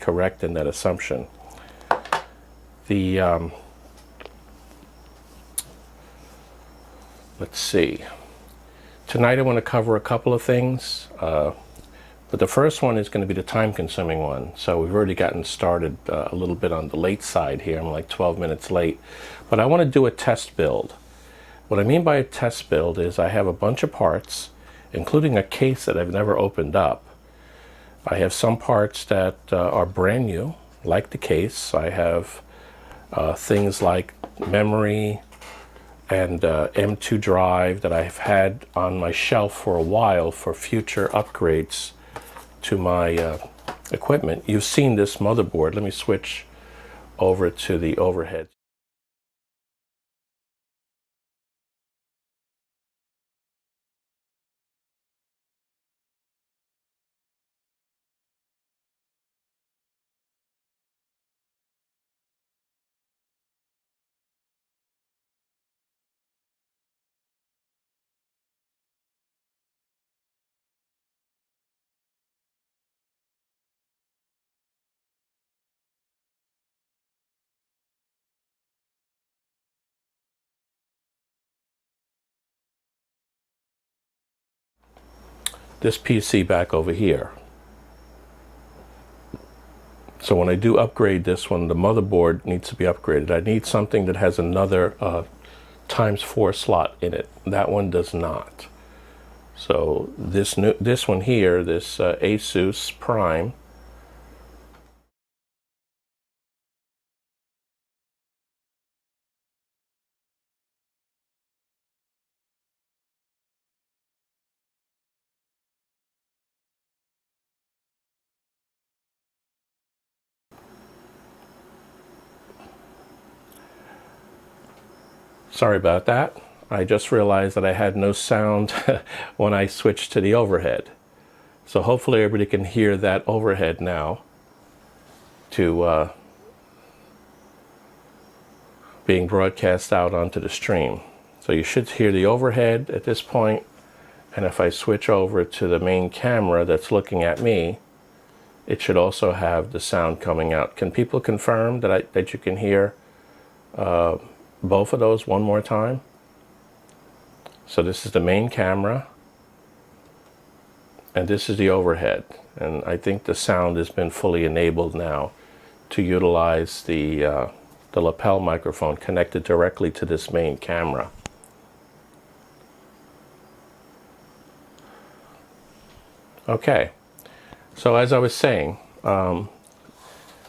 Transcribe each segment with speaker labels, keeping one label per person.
Speaker 1: correct in that assumption. The let's see. Tonight I want to cover a couple of things, but the first one is going to be the time-consuming one. So we've already gotten started a little bit on the late side here. I'm like 12 minutes late, but I want to do a test build. What I mean by a test build is I have a bunch of parts, including a case that I've never opened up. I have some parts that are brand new, like the case. I have things like memory and M2 drive that I've had on my shelf for a while for future upgrades to my equipment. You've seen this motherboard. Let me switch over to the overhead. This PC back over here. So when I do upgrade this one, the motherboard needs to be upgraded. I need something that has another ×4 slot in it. That one does not. So this one here, this ASUS Prime, sorry about that. I just realized that I had no sound when I switched to the overhead. So hopefully everybody can hear that overhead now to being broadcast out onto the stream. So you should hear the overhead at this point, and if I switch over to the main camera that's looking at me, it should also have the sound coming out. Can people confirm that you can hear both of those one more time? So this is the main camera, and this is the overhead. And I think the sound has been fully enabled now to utilize the lapel microphone connected directly to this main camera. Okay, so as I was saying, I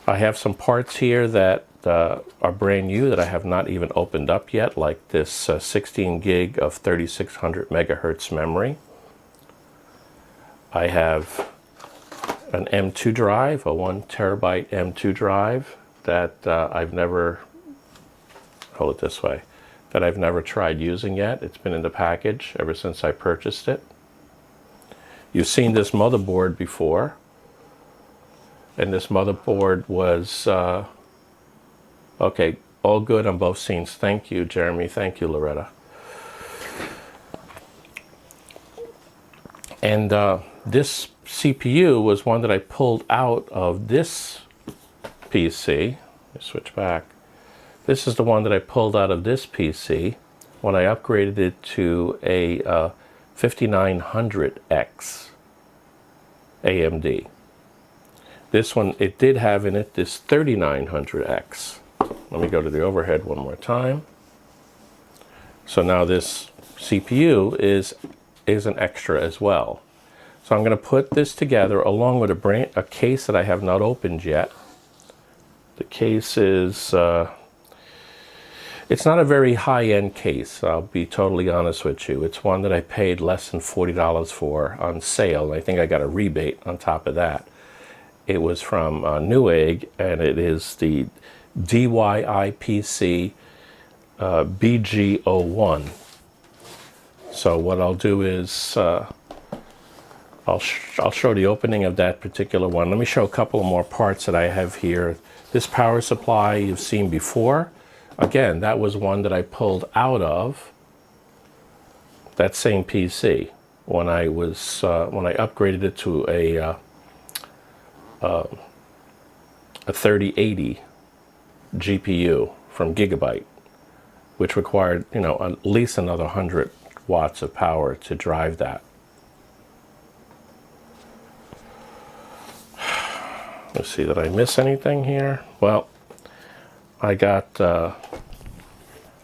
Speaker 1: have some parts here that are brand new that I have not even opened up yet, like this 16 gig of 3600 megahertz memory. I have an M2 drive, a 1 terabyte M2 drive that I've never, hold it this way, that I've never tried using yet. It's been in the package ever since I purchased it. You've seen this motherboard before, and this motherboard was okay, all good on both scenes. Thank you, Jeremy. Thank you, Loretta. And this CPU was one that I pulled out of this PC. Let me switch back. This is the one that I pulled out of this PC when I upgraded it to a 5900X AMD. This one, it did have in it this 3900X. Let me go to the overhead one more time. So now this CPU is an extra as well. So I'm going to put this together along with a case that I have not opened yet. The case is, it's not a very high-end case, I'll be totally honest with you. It's one that I paid less than $40 for on sale. I think I got a rebate on top of that. It was from Newegg, and it is the DIYPC BG01. So what I'll do is I'll show the opening of that particular one. Let me show a couple more parts that I have here. This power supply you've seen before. Again, that was one that I pulled out of that same PC when I was when I upgraded it to a a 3080 GPU from Gigabyte, which required, you know, at least another 100 watts of power to drive that. Let's see, did I miss anything here? Well, I got a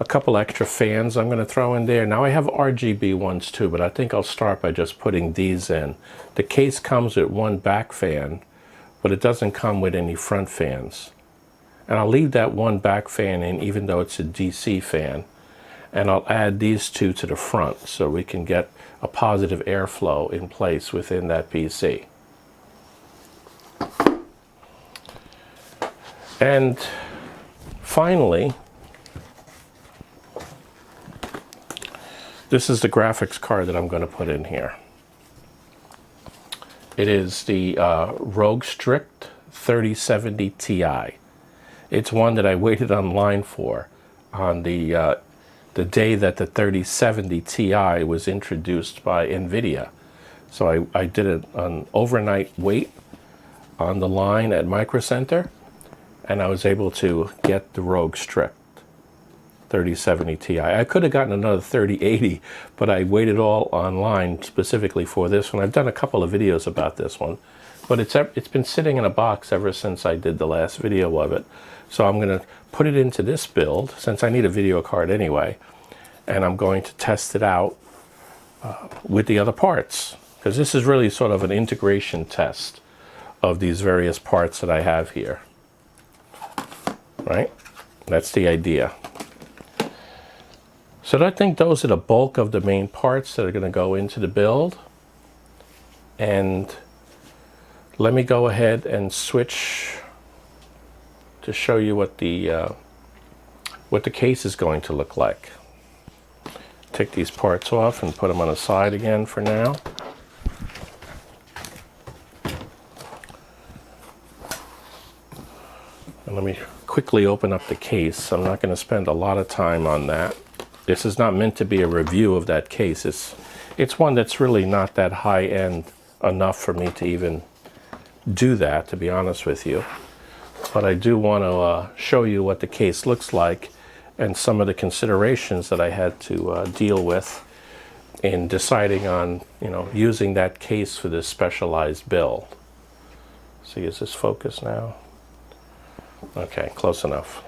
Speaker 1: couple extra fans I'm going to throw in there. Now I have RGB ones too, but I think I'll start by just putting these in. The case comes with one back fan, but it doesn't come with any front fans. And I'll leave that one back fan in even though it's a DC fan. And I'll add these two to the front so we can get a positive airflow in place within that PC. And finally, this is the graphics card that I'm going to put in here. It is the STRIX 3070 Ti. It's one that I waited online for on the day that the 3070 Ti was introduced by NVIDIA. So I did an overnight wait on the line at Micro Center, and I was able to get the STRIX 3070 Ti. I could have gotten another 3080, but I waited all online specifically for this one. I've done a couple of videos about this one, but it's been sitting in a box ever since I did the last video of it. So I'm going to put it into this build, since I need a video card anyway, and I'm going to test it out with the other parts, because this is really sort of an integration test of these various parts that I have here. Right? That's the idea. So I think those are the bulk of the main parts that are going to go into the build. And let me go ahead and switch to show you what the case is going to look like. Take these parts off and put them on the side again for now. And let me quickly open up the case. I'm not going to spend a lot of time on that. This is not meant to be a review of that case. It's one that's really not that high-end enough for me to even do that, to be honest with you. But I do want to show you what the case looks like and some of the considerations that I had to deal with in deciding on, you know, using that case for this specialized build. See, is this focused now? Okay, close enough.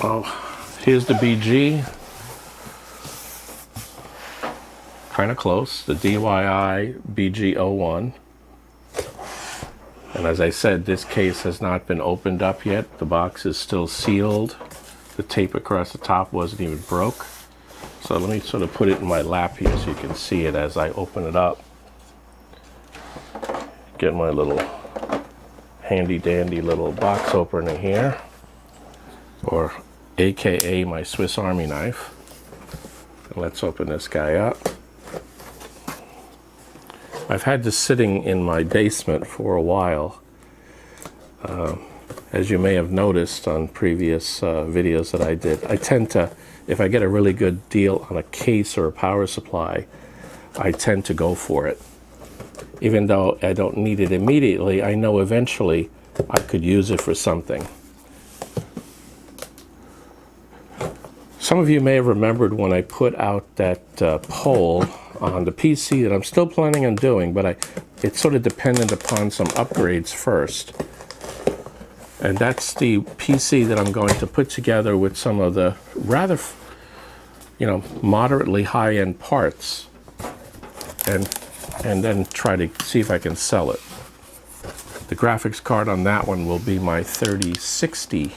Speaker 1: Oh, here's the BG. Kind of close, the DIYPC BG01. And as I said, this case has not been opened up yet. The box is still sealed. The tape across the top wasn't even broke. So let me sort of put it in my lap here so you can see it as I open it up. Get my little handy dandy little box opener here, or AKA my Swiss Army knife. And let's open this guy up. I've had this sitting in my basement for a while. As you may have noticed on previous videos that I did, I tend to, if I get a really good deal on a case or a power supply, I tend to go for it. Even though I don't need it immediately, I know eventually I could use it for something. Some of you may have remembered when I put out that poll on the PC that I'm still planning on doing, but it's sort of dependent upon some upgrades first. And that's the PC that I'm going to put together with some of the rather, you know, moderately high-end parts, and then try to see if I can sell it. The graphics card on that one will be my 3060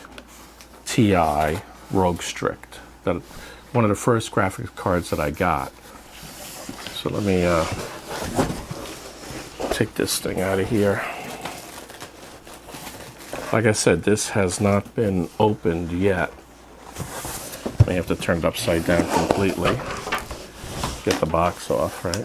Speaker 1: Ti STRIX. One of the first graphics cards that I got. So let me take this thing out of here. Like I said, this has not been opened yet. May have to turn it upside down completely. Get the box off, right?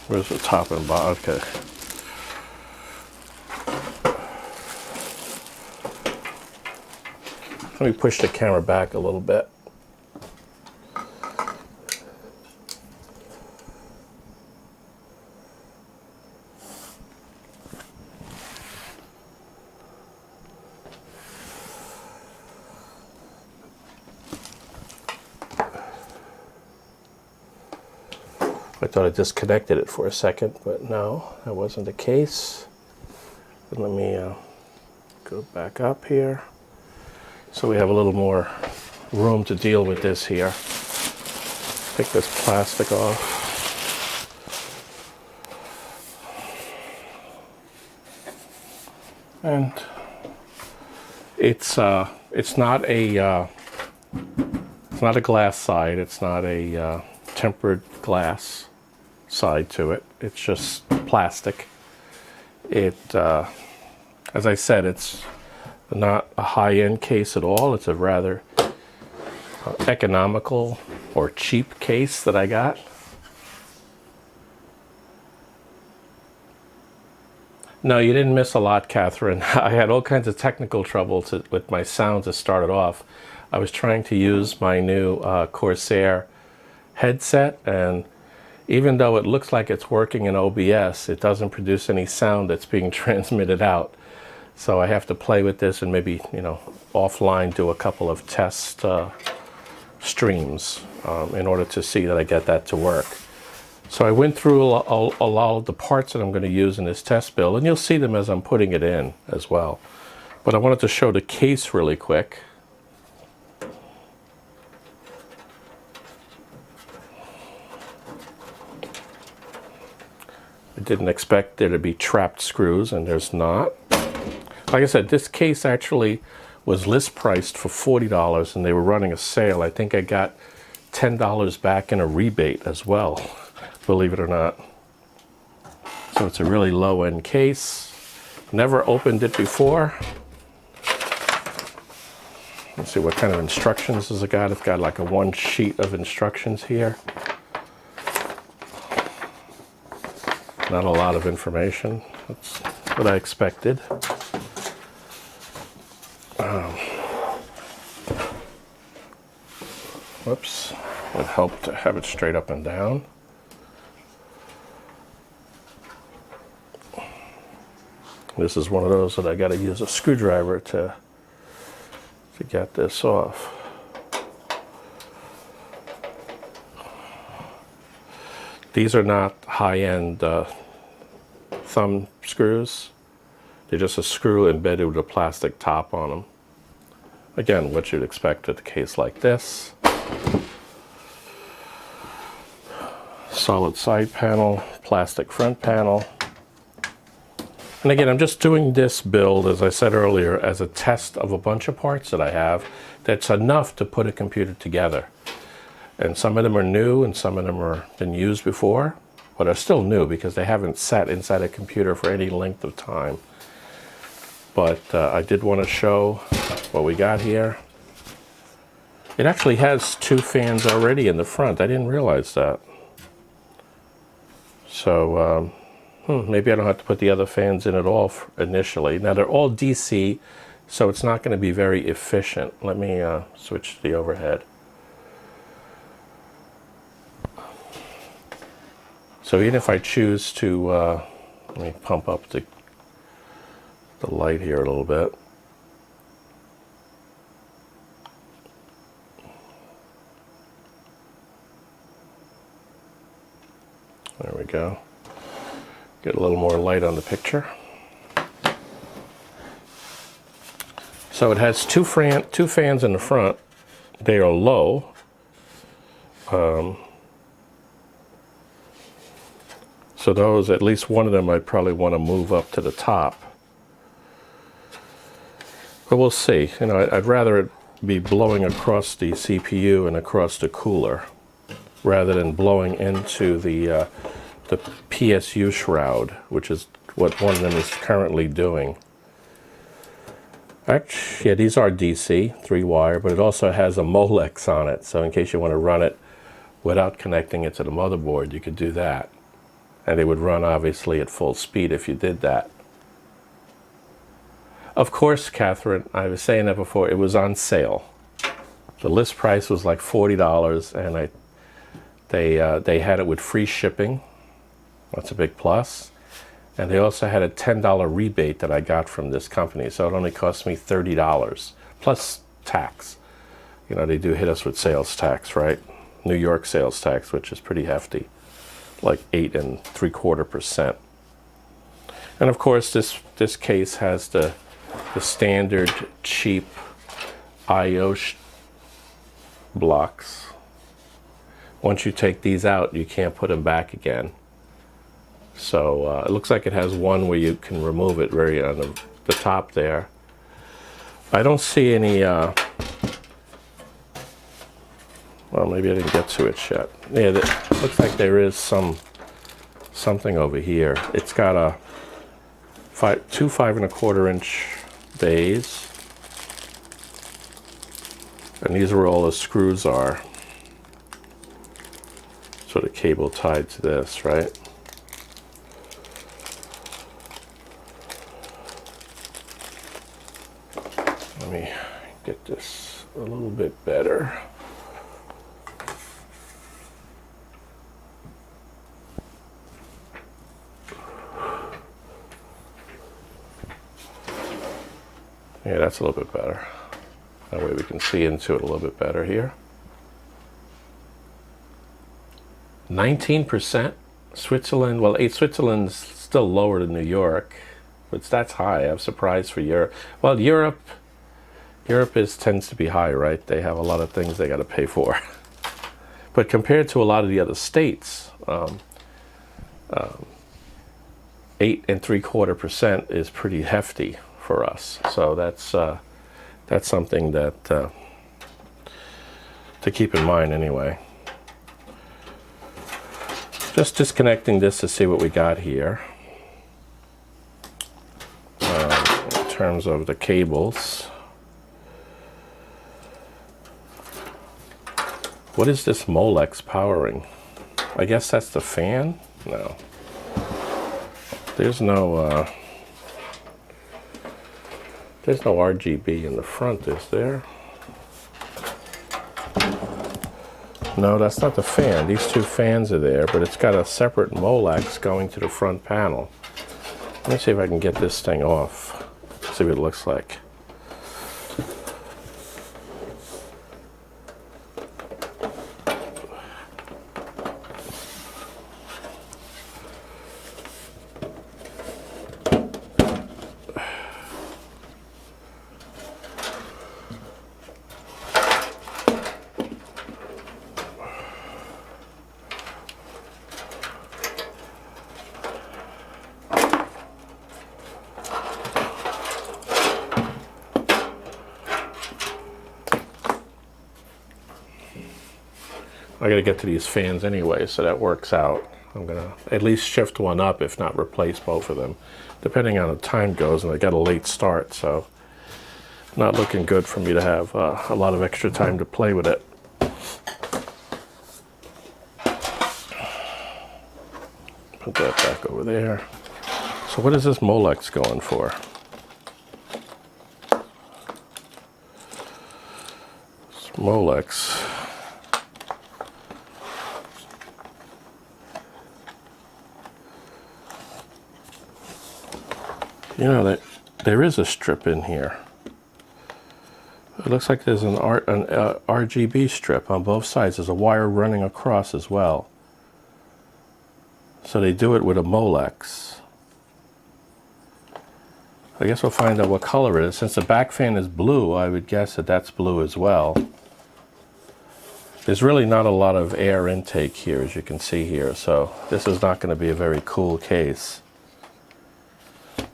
Speaker 1: Where's the top and bottom? Okay. Let me push the camera back a little bit. I thought I disconnected it for a second, but no, that wasn't the case. But let me go back up here. So we have a little more room to deal with this here. Take this plastic off. And it's not a glass side. It's not a tempered glass side to it. It's just plastic. As I said, it's not a high-end case at all. It's a rather economical or cheap case that I got. No, you didn't miss a lot, Catherine. I had all kinds of technical trouble with my sound to start it off. I was trying to use my new Corsair headset, and even though it looks like it's working in OBS, it doesn't produce any sound that's being transmitted out. So I have to play with this and maybe, offline do a couple of test streams in order to see that I get that to work. So I went through a lot of the parts that I'm going to use in this test build, and you'll see them as I'm putting it in as well. But I wanted to show the case really quick. I didn't expect there to be trapped screws, and there's not. Like I said, this case actually was list priced for $40, and they were running a sale. I think I got $10 back in a rebate as well, believe it or not. So it's a really low-end case. Never opened it before. Let's see what kind of instructions has it got. It's got like a one sheet of instructions here. Not a lot of information. That's what I expected. Whoops. Would help to have it straight up and down. This is one of those that I got to use a screwdriver to get this off. These are not high-end thumb screws. They're just a screw embedded with a plastic top on them. Again, what you'd expect with a case like this. Solid side panel, plastic front panel. And again, I'm just doing this build, as I said earlier, as a test of a bunch of parts that I have that's enough to put a computer together. And some of them are new and some of them are been used before, but are still new because they haven't sat inside a computer for any length of time. But I did want to show what we got here. It actually has two fans already in the front. I didn't realize that. So maybe I don't have to put the other fans in at all initially. Now they're all DC, so it's not going to be very efficient. Let me switch to the overhead. So even if I choose to, let me pump up the light here a little bit. There we go. Get a little more light on the picture. So it has two fans in the front. They are low. So those, at least one of them, I'd probably want to move up to the top. But we'll see. I'd rather it be blowing across the CPU and across the cooler rather than blowing into the PSU shroud, which is what one of them is currently doing. Actually, yeah, these are DC, 3-wire, but it also has a Molex on it. So in case you want to run it without connecting it to the motherboard, you could do that. and they would run obviously at full speed if you did that. Of course, Catherine, I was saying that before, it was on sale. The list price was like $40, and they had it with free shipping. That's a big plus. And they also had a $10 rebate that I got from this company, so it only cost me $30 plus tax. You know, they do hit us with sales tax, right? New York sales tax, which is pretty hefty, like 8.75%. And of course, this case has the standard cheap I/O blocks. Once you take these out, you can't put them back again. So it looks like it has one where you can remove it right on the top there. I don't see any, well, maybe I didn't get to it yet. Yeah, it looks like there is something over here. It's got a two 5.25-inch bays. And these are where all the screws are. So the cable tied to this, right? Let me get this a little bit better. Yeah, that's a little bit better. That way we can see into it a little bit better here. 19%. Switzerland, well, Switzerland's still lower than New York, but that's high. I'm surprised for Europe. Well, Europe tends to be high, right? They have a lot of things they got to pay for. But compared to a lot of the other states, 8.75% is pretty hefty for us. So that's something that to keep in mind anyway. Just disconnecting this to see what we got here in terms of the cables. What is this Molex powering? I guess that's the fan? No. There's no RGB in the front, is there? No, that's not the fan. These two fans are there, but it's got a separate Molex going to the front panel. Let me see if I can get this thing off. See what it looks like. I gotta get to these fans anyway, so that works out. I'm gonna at least shift one up, if not replace both of them, depending on how the time goes, and I got a late start, so not looking good for me to have a lot of extra time to play with it. Put that back over there. So what is this Molex going for? This Molex. You know that there is a strip in here. It looks like there's an RGB strip on both sides. There's a wire running across as well. So they do it with a Molex. I guess we'll find out what color it is. Since the back fan is blue, I would guess that that's blue as well. There's really not a lot of air intake here, as you can see here, so this is not going to be a very cool case.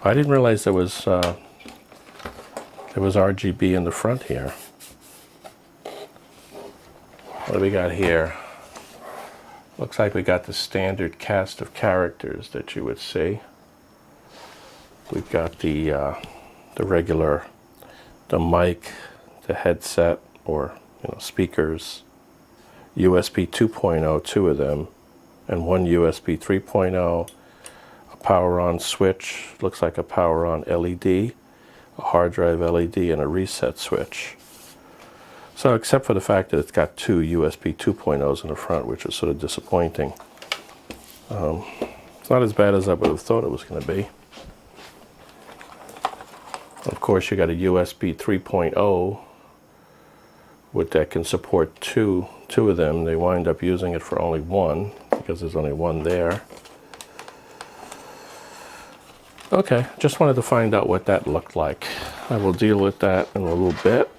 Speaker 1: I didn't realize there was RGB in the front here. What do we got here? Looks like we got the standard cast of characters that you would see. We've got the regular, the mic, the headset, or speakers, USB 2.0, two of them, and one USB 3.0, a power on switch, looks like a power on LED, a hard drive LED, and a reset switch. So except for the fact that it's got two USB 2.0s in the front, which is sort of disappointing. It's not as bad as I would have thought it was going to be. Of course, you got a USB 3.0 that can support two of them. They wind up using it for only one because there's only one there. Okay, just wanted to find out what that looked like. I will deal with that in a little bit.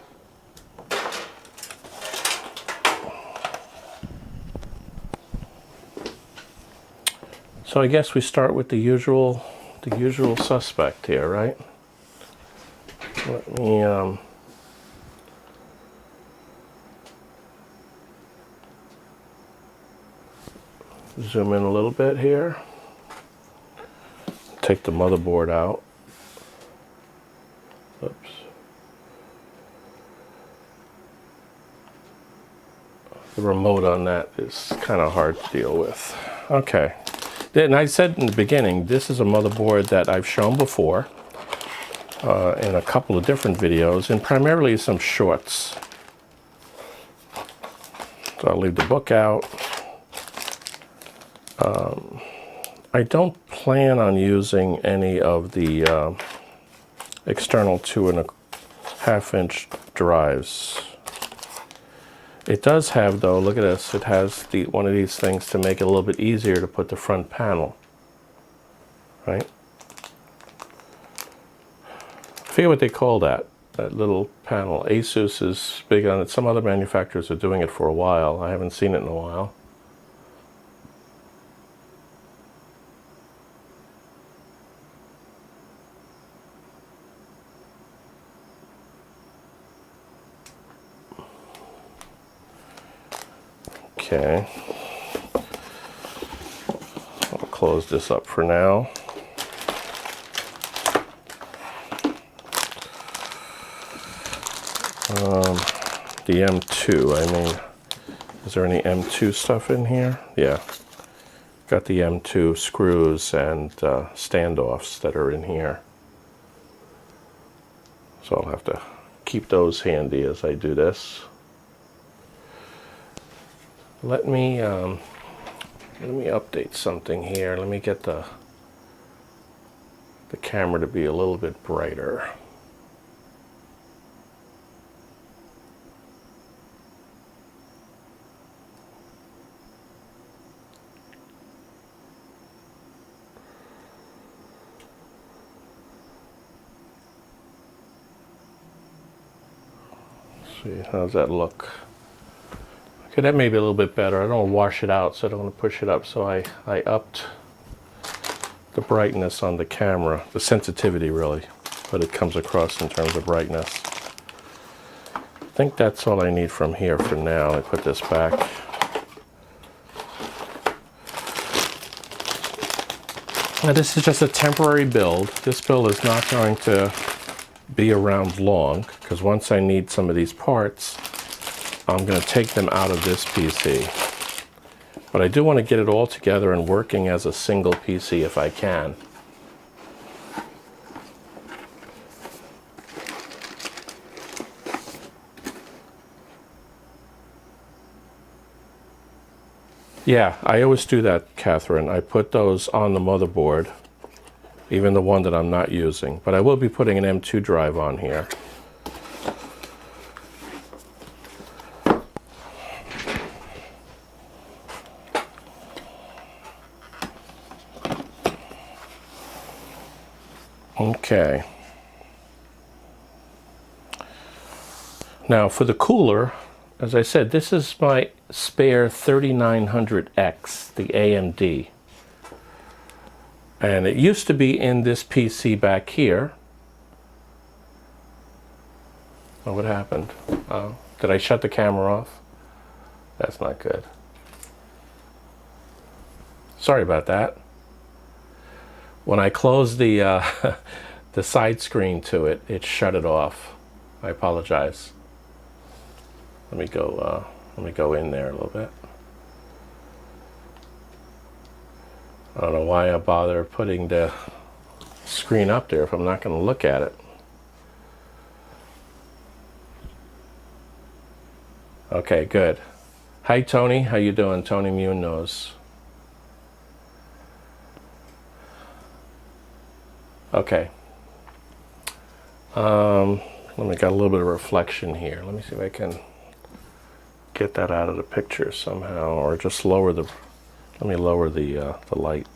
Speaker 1: So I guess we start with the usual suspect here, right? Let me zoom in a little bit here. Take the motherboard out. Oops. The remote on that is kind of hard to deal with. Okay. And I said in the beginning, this is a motherboard that I've shown before in a couple of different videos, and primarily some shorts. So I'll leave the book out. I don't plan on using any of the external 2.5-inch drives. It does have, though, look at this, it has one of these things to make it a little bit easier to put the front panel, right? I forget what they call that little panel. ASUS is big on it. Some other manufacturers are doing it for a while. I haven't seen it in a while. Okay, I'll close this up for now. The M2, I mean, is there any M2 stuff in here? Yeah, got the M2 screws and standoffs that are in here. So I'll have to keep those handy as I do this. Let me update something here. Let me get the camera to be a little bit brighter. Let's see, how's that look? Okay, that may be a little bit better. I don't want to wash it out, so I don't want to push it up. So I upped the brightness on the camera, the sensitivity really, but it comes across in terms of brightness. I think that's all I need from here for now. I put this back. Now this is just a temporary build. This build is not going to be around long, because once I need some of these parts, I'm going to take them out of this PC. But I do want to get it all together and working as a single PC if I can. Yeah, I always do that, Catherine. I put those on the motherboard, even the one that I'm not using. But I will be putting an M2 drive on here. Okay. Now for the cooler, as I said, this is my spare 3900X, the AMD. And it used to be in this PC back here. Oh, what happened? Oh, did I shut the camera off? That's not good. Sorry about that. When I closed the the side screen to it, it shut it off. I apologize. Let me go in there a little bit. I don't know why I bother putting the screen up there if I'm not going to look at it. Okay, good. Hi Tony, how you doing? Tony Munoz. Okay. Let me got a little bit of reflection here. Let me see if I can get that out of the picture somehow, or just lower the. Let me lower the light.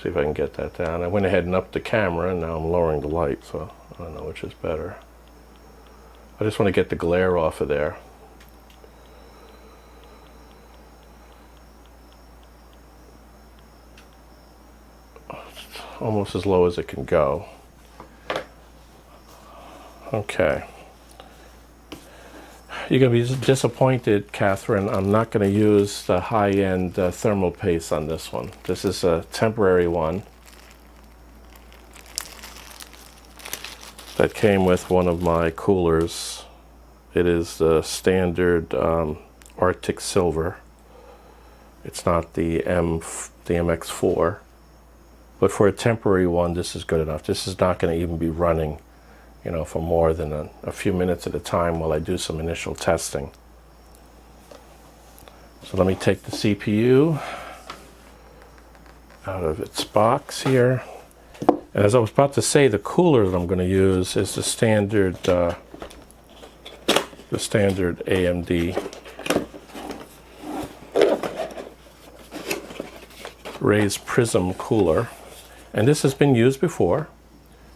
Speaker 1: See if I can get that down. I went ahead and upped the camera, and now I'm lowering the light, so I don't know which is better. I just want to get the glare off of there. Almost as low as it can go. Okay. You're going to be disappointed, Catherine. I'm not going to use the high-end thermal paste on this one. This is a temporary one that came with one of my coolers. It is the standard Arctic Silver. It's not the MX4. But for a temporary one, this is good enough. This is not going to even be running, you know, for more than a few minutes at a time while I do some initial testing. So let me take the CPU out of its box here. And as I was about to say, the cooler that I'm going to use is the standard AMD raised prism cooler. And this has been used before,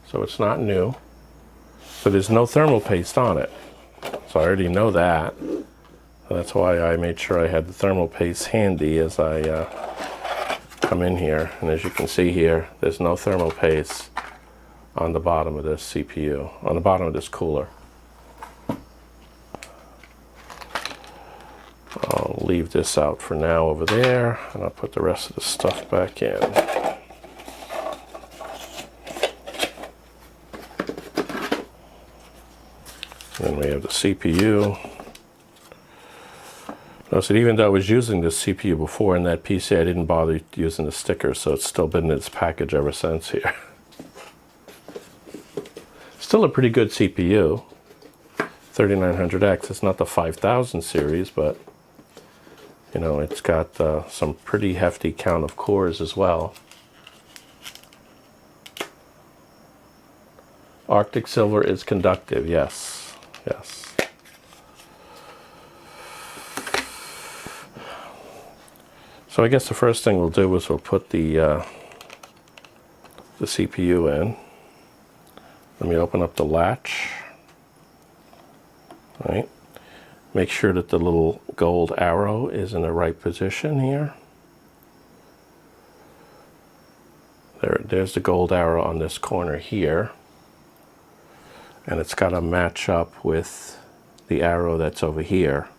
Speaker 1: so it's not new. So there's no thermal paste on it. So I already know that. So that's why I made sure I had the thermal paste handy as I come in here. And as you can see here, there's no thermal paste on the bottom of this CPU, on the bottom of this cooler. I'll leave this out for now over there, and I'll put the rest of the stuff back in. Then we have the CPU. Notice that even though I was using this CPU before in that PC, I didn't bother using the sticker, so it's still been in its package ever since here. Still a pretty good CPU. 3900X. It's not the 5000 series, but you know, it's got some pretty hefty count of cores as well. Arctic Silver is conductive, yes. Yes. So I guess the first thing we'll do is we'll put the CPU in. Let me open up the latch. All right. Make sure that the little gold arrow is in the right position here. There's the gold arrow on this corner here. And it's got to match up with the arrow that's over here.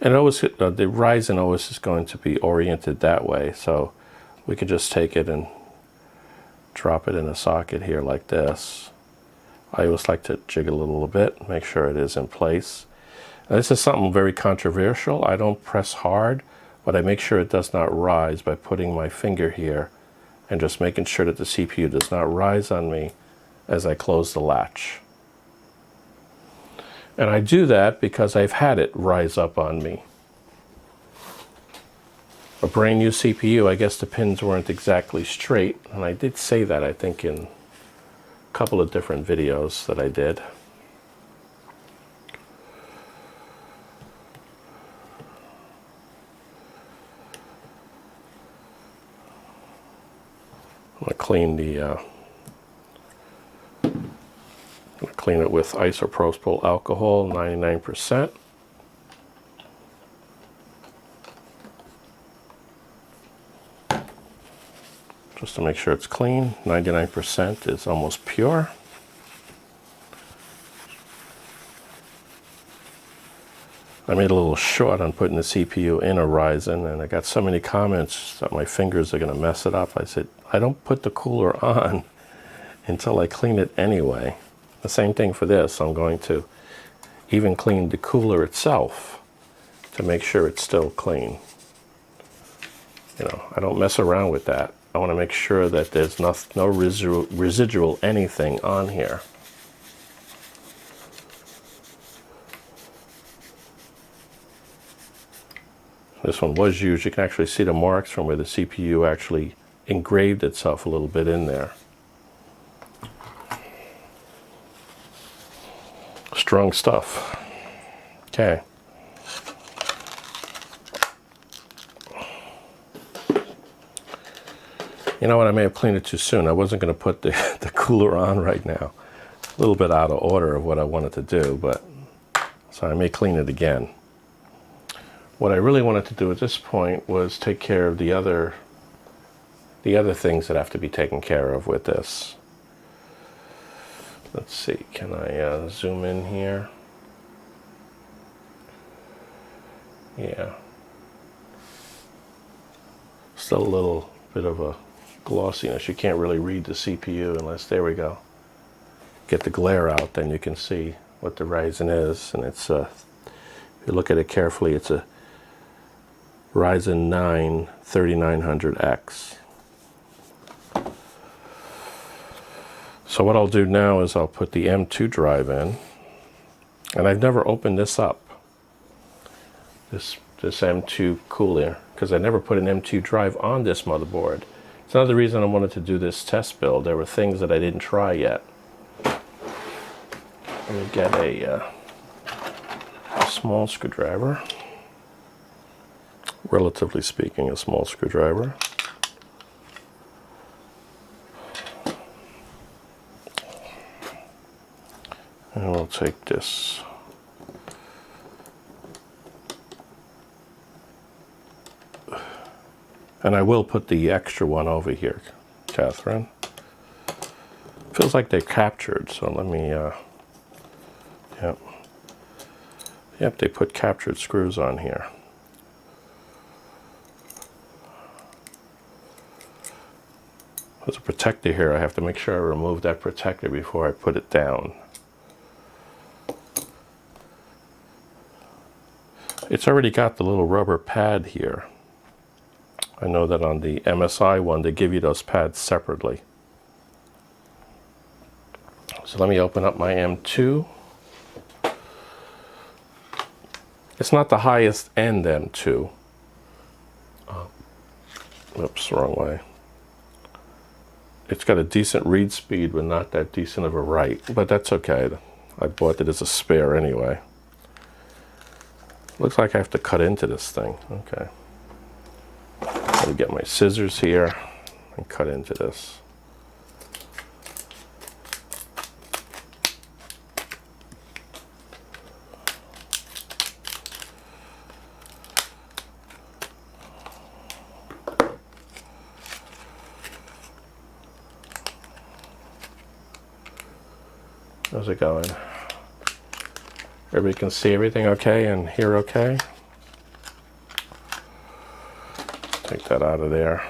Speaker 1: And always, the Ryzen always is going to be oriented that way, so we can just take it and drop it in a socket here like this. I always like to jiggle it a little bit, make sure it is in place. Now, this is something very controversial. I don't press hard, but I make sure it does not rise by putting my finger here and just making sure that the CPU does not rise on me as I close the latch. And I do that because I've had it rise up on me. A brand new CPU, I guess the pins weren't exactly straight, and I did say that, I think, in a couple of different videos that I did. I'm going to clean the clean it with isopropyl alcohol, 99%. Just to make sure it's clean. 99% is almost pure. I made a little short on putting the CPU in a Ryzen, and I got so many comments that my fingers are going to mess it up. I said, I don't put the cooler on until I clean it anyway. The same thing for this. I'm going to even cleaned the cooler itself to make sure it's still clean. You know, I don't mess around with that. I want to make sure that there's no residual anything on here. This one was used. You can actually see the marks from where the CPU actually engraved itself a little bit in there. Strong stuff. Okay. You know what, I may have cleaned it too soon. I wasn't going to put the cooler on right now. A little bit out of order of what I wanted to do, but so I may clean it again. What I really wanted to do at this point was take care of the other things that have to be taken care of with this. Let's see, can I zoom in here? Yeah. Still a little bit of a glossiness. You can't really read the CPU unless, there we go. Get the glare out, then you can see what the Ryzen is. And it's, if you look at it carefully, it's a Ryzen 9 3900X. So what I'll do now is I'll put the M2 drive in, and I've never opened this up, this M2 cooler, because I never put an M2 drive on this motherboard. It's another reason I wanted to do this test build. There were things that I didn't try yet. Let me get a small screwdriver. Relatively speaking, a small screwdriver. And we'll take this. And I will put the extra one over here, Catherine. Feels like they're captured, so let me, Yep, they put captured screws on here. There's a protector here. I have to make sure I remove that protector before I put it down. It's already got the little rubber pad here. I know that on the MSI one, they give you those pads separately. So let me open up my M2. It's not the highest end M2. Oops, wrong way. It's got a decent read speed, but not that decent of a write. But that's okay. I bought it as a spare anyway. Looks like I have to cut into this thing. Okay. I'll get my scissors here and cut into this. How's it going? Everybody can see everything okay and hear okay? Take that out of there.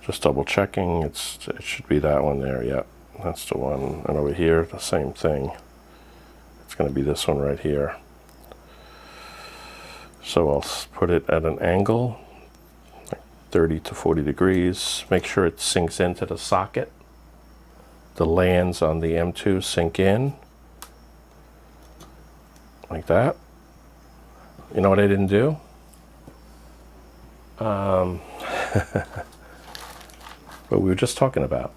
Speaker 1: Just double checking. It should be that one there. Yep, that's the one. And over here, the same thing. It's going to be this one right here. So I'll put it at an angle, like 30 to 40 degrees. Make sure it sinks into the socket. The lands on the M2 sink in. Like that. You know what I didn't do? What we were just talking about.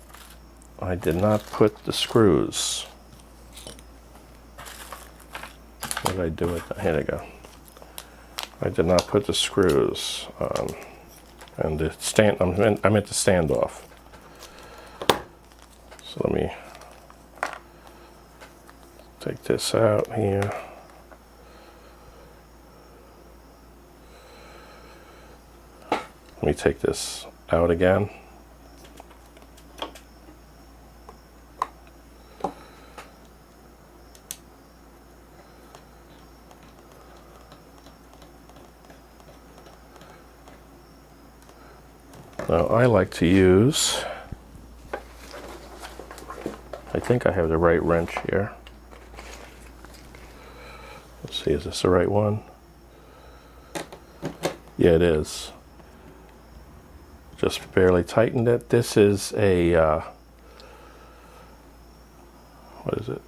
Speaker 1: I did not put the screws. What did I do with that? Here they go. I did not put the screws on. And the stand, I meant the standoff. So let me take this out here. Let me take this out again. Now I like to use, I think I have the right wrench here. Let's see, is this the right one? Yeah, it is. Just barely tightened it. This is a, what is it?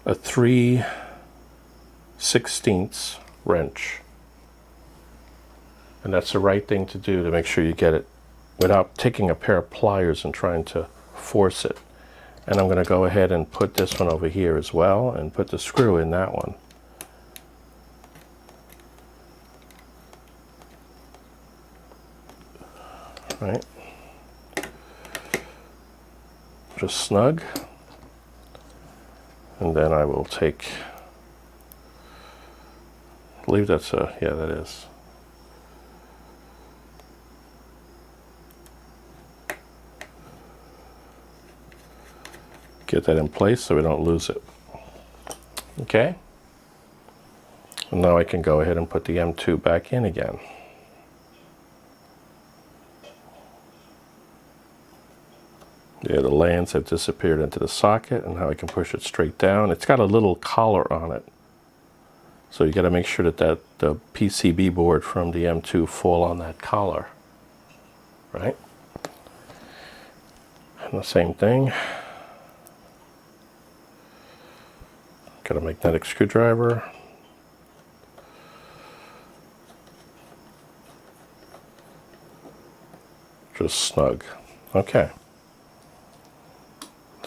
Speaker 1: A 3/16 wrench. And that's the right thing to do to make sure you get it without taking a pair of pliers and trying to force it. And I'm going to go ahead and put this one over here as well and put the screw in that one. Right. Just snug. And then I will take, I believe that's a, yeah, that is. Get that in place so we don't lose it. Okay. And now I can go ahead and put the M2 back in again. Yeah, the lands have disappeared into the socket, and now I can push it straight down. It's got a little collar on it, so you got to make sure that the PCB board from the M2 fall on that collar, right? And the same thing. Got a magnetic screwdriver. Just snug. Okay.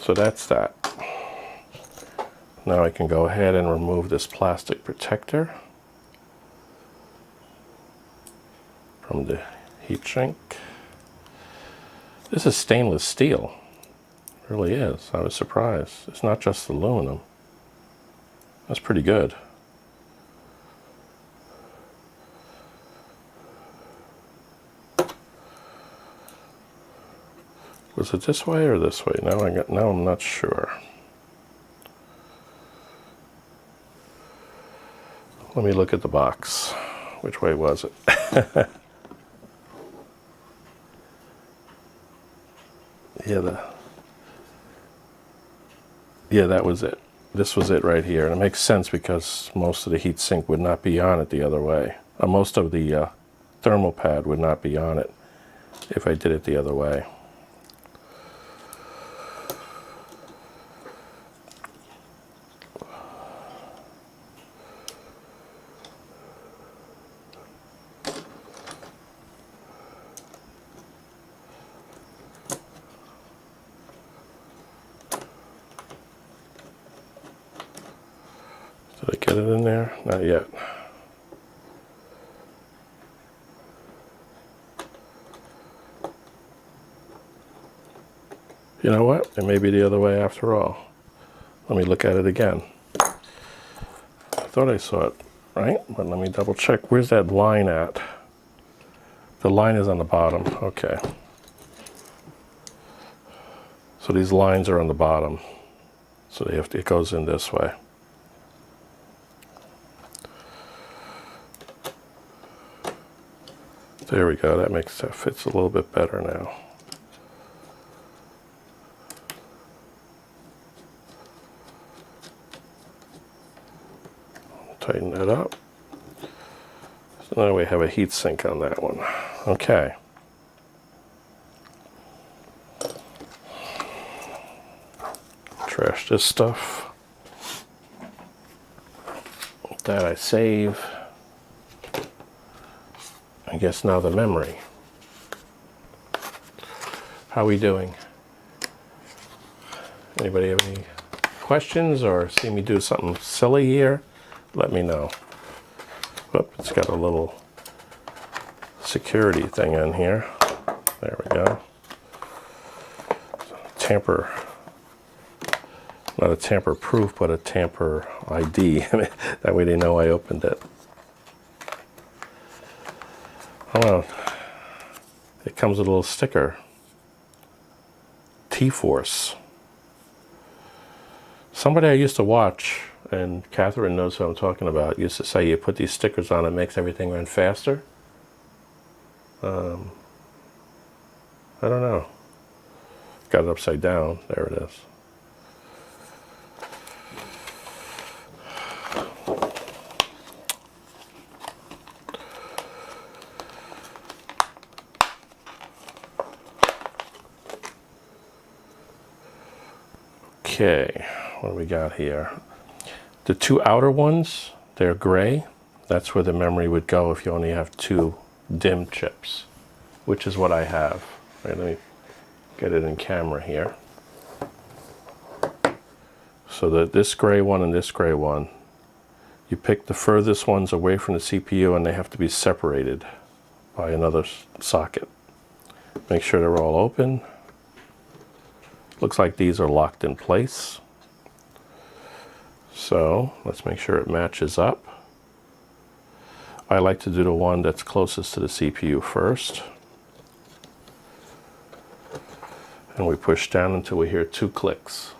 Speaker 1: So that's that. Now I can go ahead and remove this plastic protector from the heat shrink. This is stainless steel. It really is. I was surprised. It's not just aluminum. That's pretty good. Was it this way or this way? Now I'm not sure. Let me look at the box. Which way was it? Yeah, that was it. This was it right here, and it makes sense because most of the heat sink would not be on it the other way. Most of the thermal pad would not be on it if I did it the other way. Did I get it in there? Not yet. You know what? It may be the other way after all. Let me look at it again. I thought I saw it, right? But let me double check. Where's that line at? The line is on the bottom. Okay. So these lines are on the bottom. So they have to, it goes in this way. There we go. That fits a little bit better now. Tighten that up. So now we have a heat sink on that one. Okay. Trash this stuff. That I save. I guess now the memory. How are we doing? Anybody have any questions or see me do something silly here? Let me know. Whoop, it's got a little security thing in here. There we go. Tamper, not a tamper proof, but a tamper ID. That way they know I opened it. Oh, it comes with a little sticker. T-Force. Somebody I used to watch, and Catherine knows who I'm talking about, used to say you put these stickers on, it makes everything run faster. I don't know. Got it upside down. There it is. Okay, what do we got here? The two outer ones, they're gray. That's where the memory would go if you only have two DIMM chips, which is what I have. Right, let me get it in camera here. So that this gray one and this gray one, you pick the furthest ones away from the CPU and they have to be separated by another socket. Make sure they're all open. Looks like these are locked in place. So let's make sure it matches up. I like to do the one that's closest to the CPU first. And we push down until we hear 2 clicks.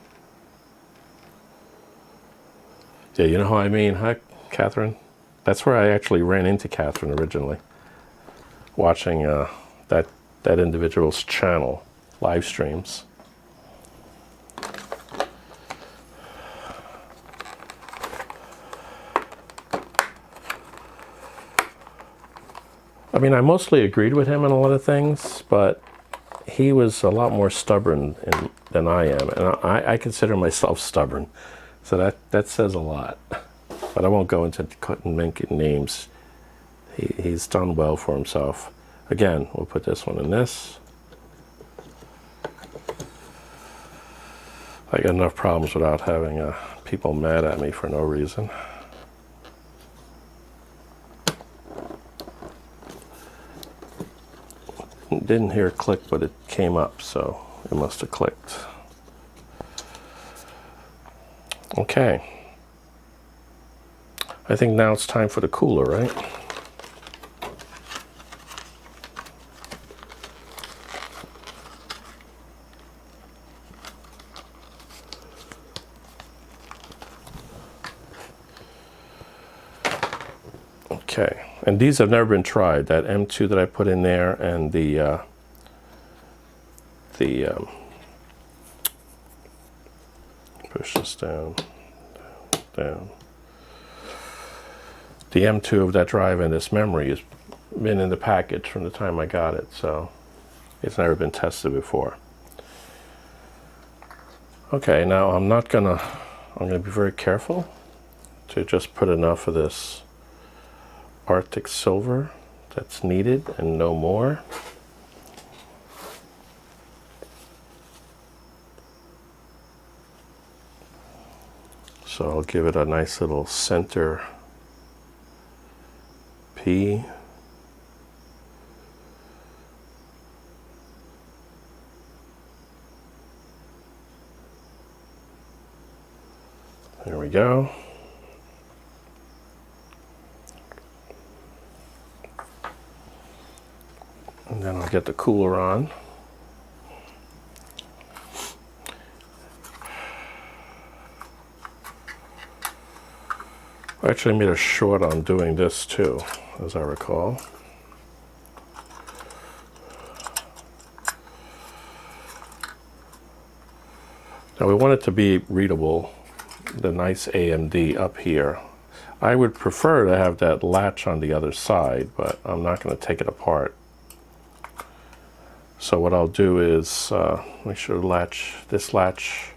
Speaker 1: Yeah, you know how I mean, huh, Catherine? That's where I actually ran into Catherine originally, watching that individual's channel, live streams. I mean, I mostly agreed with him on a lot of things, but he was a lot more stubborn than I am, and I consider myself stubborn, so that says a lot. But I won't go into making names. He's done well for himself. Again, we'll put this one in this. I got enough problems without having people mad at me for no reason. Didn't hear a click, but it came up, so it must have clicked. Okay. I think now it's time for the cooler, right? Okay, and these have never been tried. That M2 that I put in there and the push this down, down. The M2 of that drive and this memory has been in the package from the time I got it, so it's never been tested before. Okay, now I'm gonna be very careful to just put enough of this Arctic silver that's needed and no more. So I'll give it a nice little center P. There we go. And then I'll get the cooler on. I actually made a short on doing this too, as I recall. Now we want it to be readable, the nice AMD up here. I would prefer to have that latch on the other side, but I'm not going to take it apart. So what I'll do is make sure this latch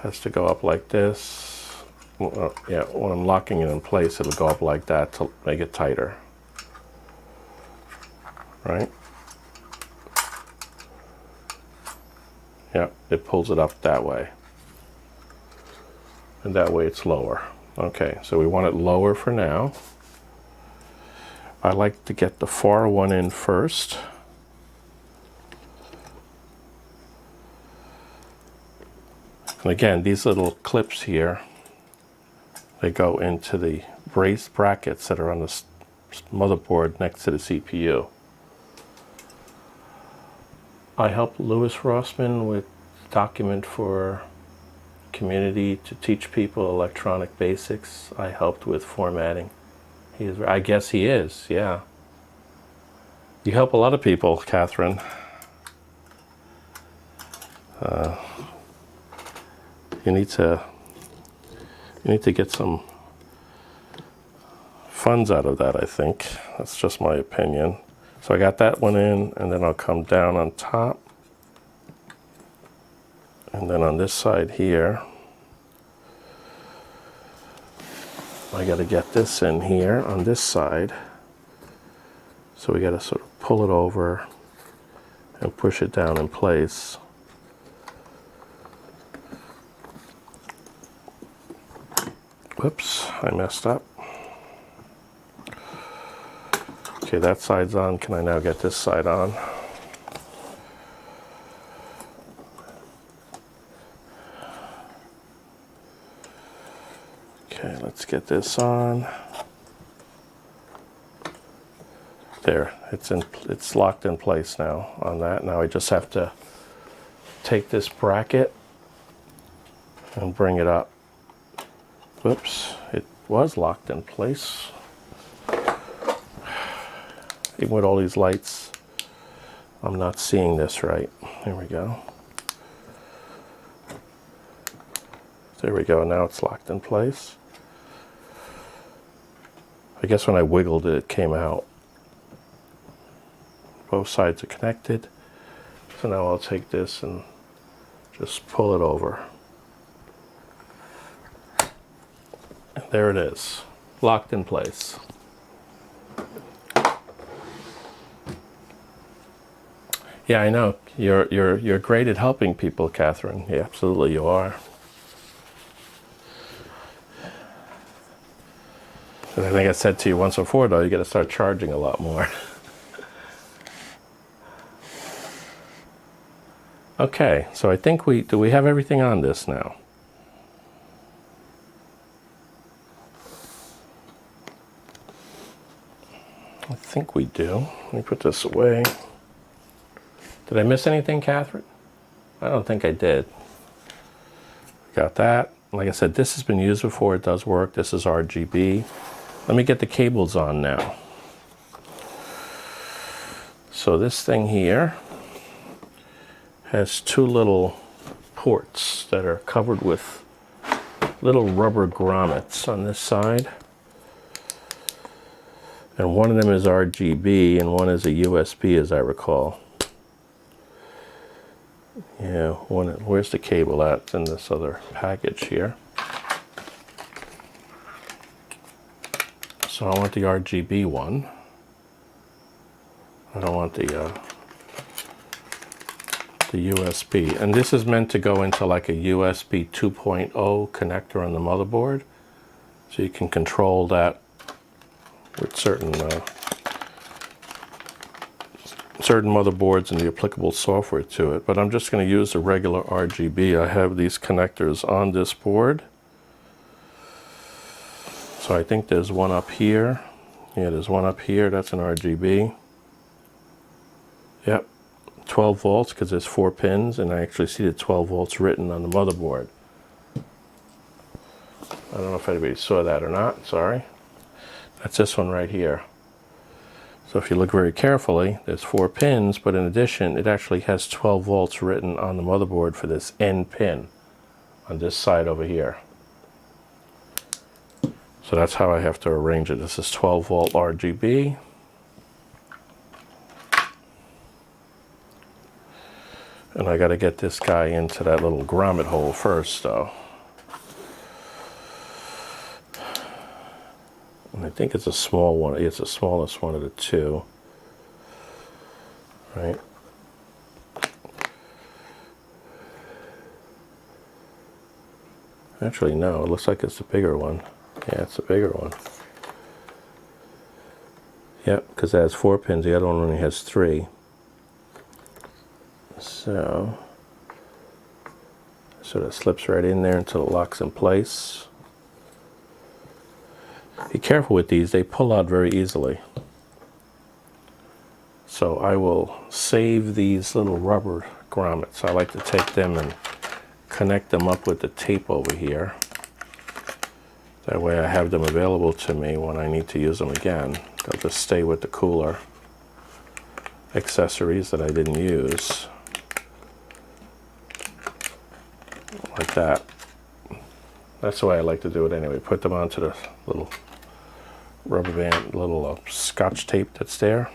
Speaker 1: has to go up like this. Yeah, when I'm locking it in place, it'll go up like that to make it tighter. Right? Yeah, it pulls it up that way. And that way it's lower. Okay, so we want it lower for now. I like to get the far one in first. And again, these little clips here, they go into the brace brackets that are on the motherboard next to the CPU. I helped Louis Rossman with a document for community to teach people electronic basics. I helped with formatting. I guess he is, yeah. You help a lot of people, Catherine. You need to get some funds out of that, I think. That's just my opinion. So I got that one in, and then I'll come down on top and And then on this side here, I got to get this in here on this side. So we got to sort of pull it over and push it down in place. Whoops, I messed up. Okay, that side's on. Can I now get this side on? Okay, let's get this on. There, it's locked in place now on that. Now I just have to take this bracket and bring it up. Whoops, it was locked in place. Even with all these lights, I'm not seeing this right. There we go. There we go, now it's locked in place. I guess when I wiggled it, it came out. Both sides are connected. So now I'll take this and just pull it over. And there it is, locked in place. Yeah, I know. You're great at helping people, Catherine. Yeah, absolutely you are. And I think I said to you once before, though, you got to start charging a lot more. Okay, so I think do we have everything on this now? I think we do. Let me put this away. Did I miss anything, Catherine? I don't think I did. Got that. Like I said, this has been used before. It does work. This is RGB. Let me get the cables on now. So this thing here has two little ports that are covered with little rubber grommets on this side. And one of them is RGB and one is a USB, as I recall. Yeah, where's the cable at? It's in this other package here. So I want the RGB one. I don't want the USB. And this is meant to go into like a USB 2.0 connector on the motherboard. So you can control that with certain motherboards and the applicable software to it. But I'm just going to use the regular RGB. I have these connectors on this board. So I think there's one up here. Yeah, there's one up here. That's an RGB. Yep, 12 volts because there's 4 pins, and I actually see the 12 volts written on the motherboard. I don't know if anybody saw that or not, sorry. That's this one right here. So if you look very carefully, there's 4 pins, but in addition, it actually has 12 volts written on the motherboard for this N pin on this side over here. So that's how I have to arrange it. This is 12 volt RGB. And I got to get this guy into that little grommet hole first, though. And I think it's a small one. It's the smallest one of the two. Right? Actually, no. It looks like it's the bigger one. Yeah, it's a bigger one. Yep, because it has 4 pins. The other one only has 3. So it slips right in there until it locks in place. Be careful with these. They pull out very easily. So I will save these little rubber grommets. I like to take them and connect them up with the tape over here. That way I have them available to me when I need to use them again. They'll just stay with the cooler accessories that I didn't use. Like that. That's the way I like to do it anyway. Put them onto the little rubber band, little scotch tape that's there.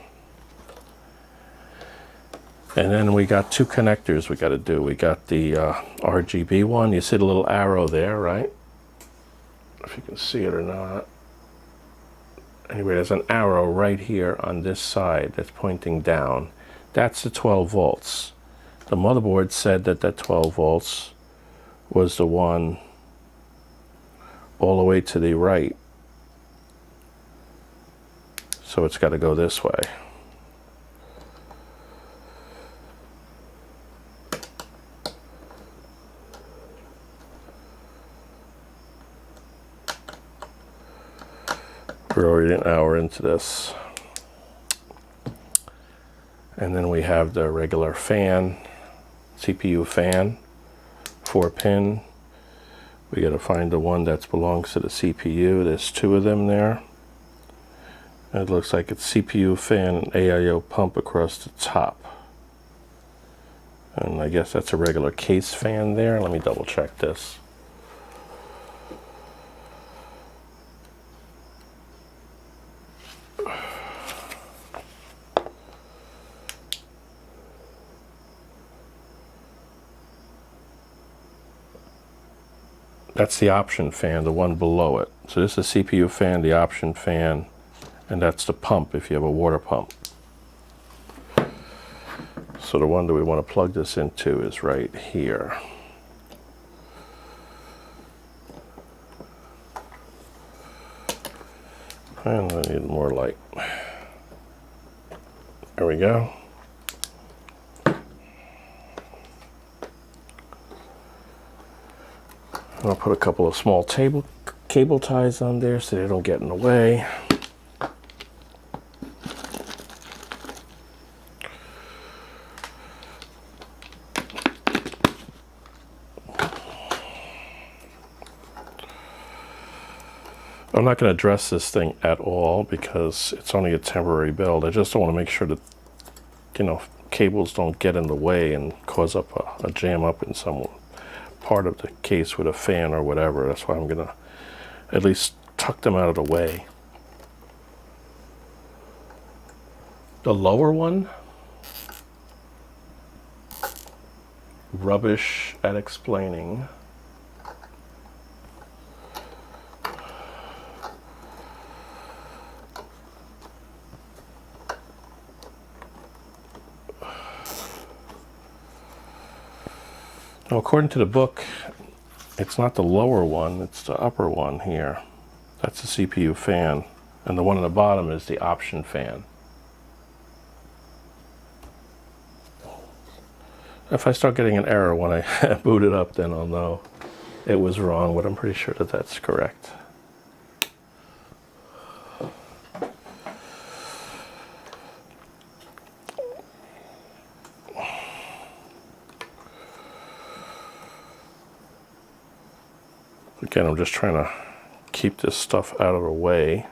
Speaker 1: And then we got two connectors we got to do. We got the RGB one. You see the little arrow there, right? If you can see it or not. Anyway, there's an arrow right here on this side that's pointing down. That's the 12 volts. The motherboard said that that 12 volts was the one all the way to the right. So it's got to go this way. We're already an hour into this. And then we have the regular fan, CPU fan, 4-pin. We got to find the one that belongs to the CPU. There's two of them there. And it looks like it's CPU fan and AIO pump across the top. And I guess that's a regular case fan there. Let me double check this. That's the option fan, the one below it. So this is the CPU fan, the option fan, and that's the pump if you have a water pump. So the one that we want to plug this into is right here. And I need more light. There we go. I'll put a couple of small cable ties on there so they don't get in the way. I'm not going to address this thing at all because it's only a temporary build. I just don't want to make sure that, you know, cables don't get in the way and cause up a jam up in some part of the case with a fan or whatever. That's why I'm going to at least tuck them out of the way. The lower one, rubbish at explaining. Now, according to the book, it's not the lower one, it's the upper one here. That's the CPU fan. And the one on the bottom is the option fan. If I start getting an error when I boot it up, then I'll know it was wrong, but I'm pretty sure that that's correct. Again, I'm just trying to keep this stuff out of the way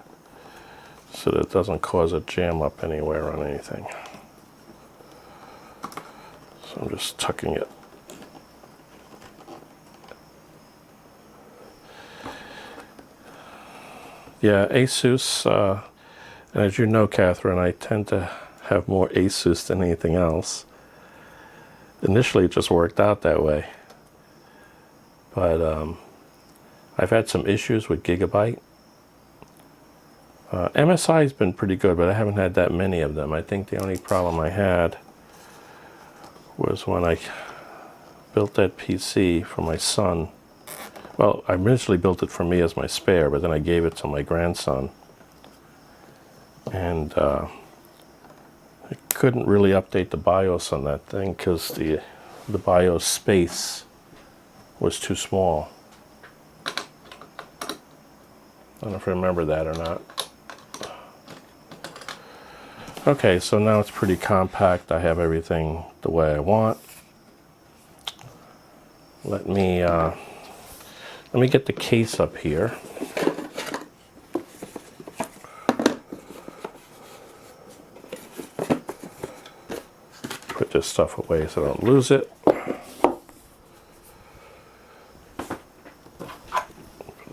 Speaker 1: so that it doesn't cause a jam up anywhere on anything. So I'm just tucking it. Yeah, ASUS, and as you know, Catherine, I tend to have more ASUS than anything else. Initially, it just worked out that way. But I've had some issues with Gigabyte. MSI has been pretty good, but I haven't had that many of them. I think the only problem I had was when I built that PC for my son. Well, I originally built it for me as my spare, but then I gave it to my grandson. And I couldn't really update the BIOS on that thing because the BIOS space was too small. I don't know if you remember that or not. Okay, so now it's pretty compact. I have everything the way I want. Let me get the case up here. Put this stuff away so I don't lose it.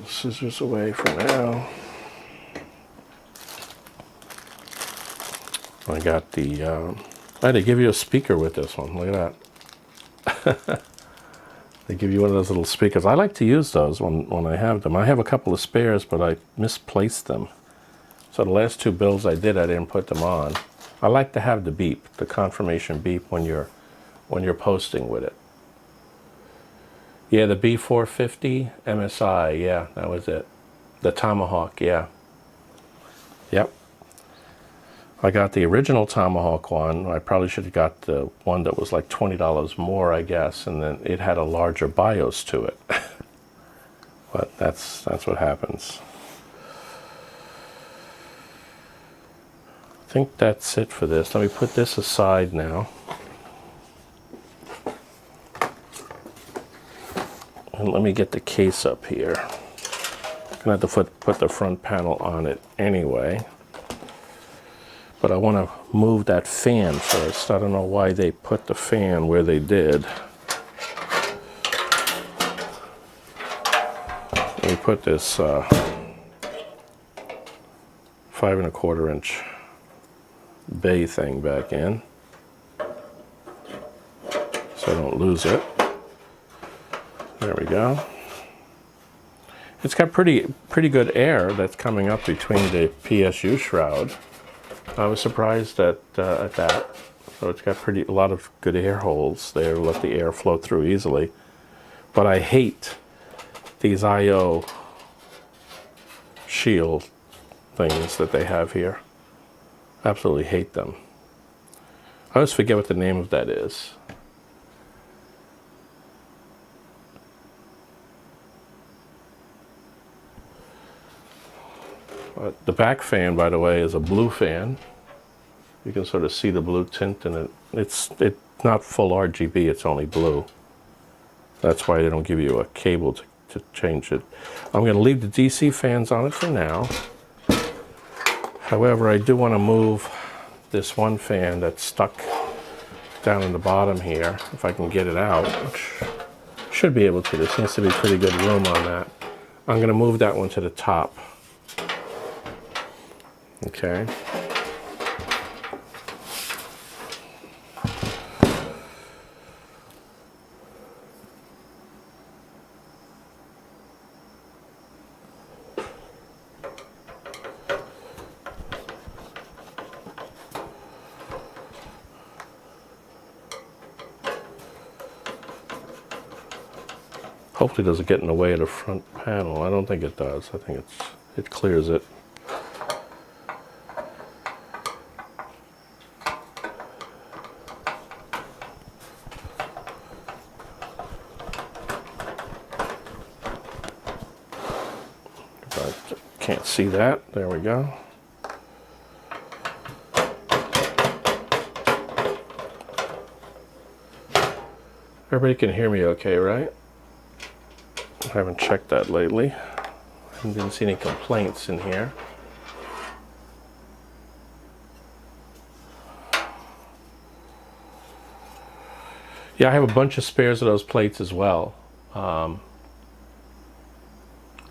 Speaker 1: Scissors away for now. I got the Oh, they give you a speaker with this one. Look at that. They give you one of those little speakers. I like to use those when I have them. I have a couple of spares, but I misplaced them. So the last 2 builds I did, I didn't put them on. I like to have the beep, the confirmation beep when you're posting with it. Yeah, the B450 MSI, yeah, that was it. The Tomahawk, yeah. Yep. I got the original Tomahawk one. I probably should have got the one that was like $20 more, I guess, and then it had a larger BIOS to it. But that's what happens. I think that's it for this. Let me put this aside now. And let me get the case up here. I'm gonna have to put the front panel on it anyway. But I want to move that fan first. I don't know why they put the fan where they did. Let me put this 5¼ inch bay thing back in so I don't lose it. There we go. It's got pretty good air that's coming up between the PSU shroud. I was surprised at that. So it's got a lot of good air holes there, let the air flow through easily. But I hate these I/O shield things that they have here. Absolutely hate them. I always forget what the name of that is. But the back fan, by the way, is a blue fan. You can sort of see the blue tint in it. It's not full RGB, it's only blue. That's why they don't give you a cable to change it. I'm going to leave the DC fans on it for now. However, I do want to move this one fan that's stuck down in the bottom here, if I can get it out, which should be able to. There seems to be pretty good room on that. I'm going to move that one to the top. Okay. Hopefully it doesn't get in the way of the front panel. I don't think it does. I think it clears it. Can't see that. There we go. Everybody can hear me okay, right? I haven't checked that lately. I didn't see any complaints in here. Yeah, I have a bunch of spares of those plates as well.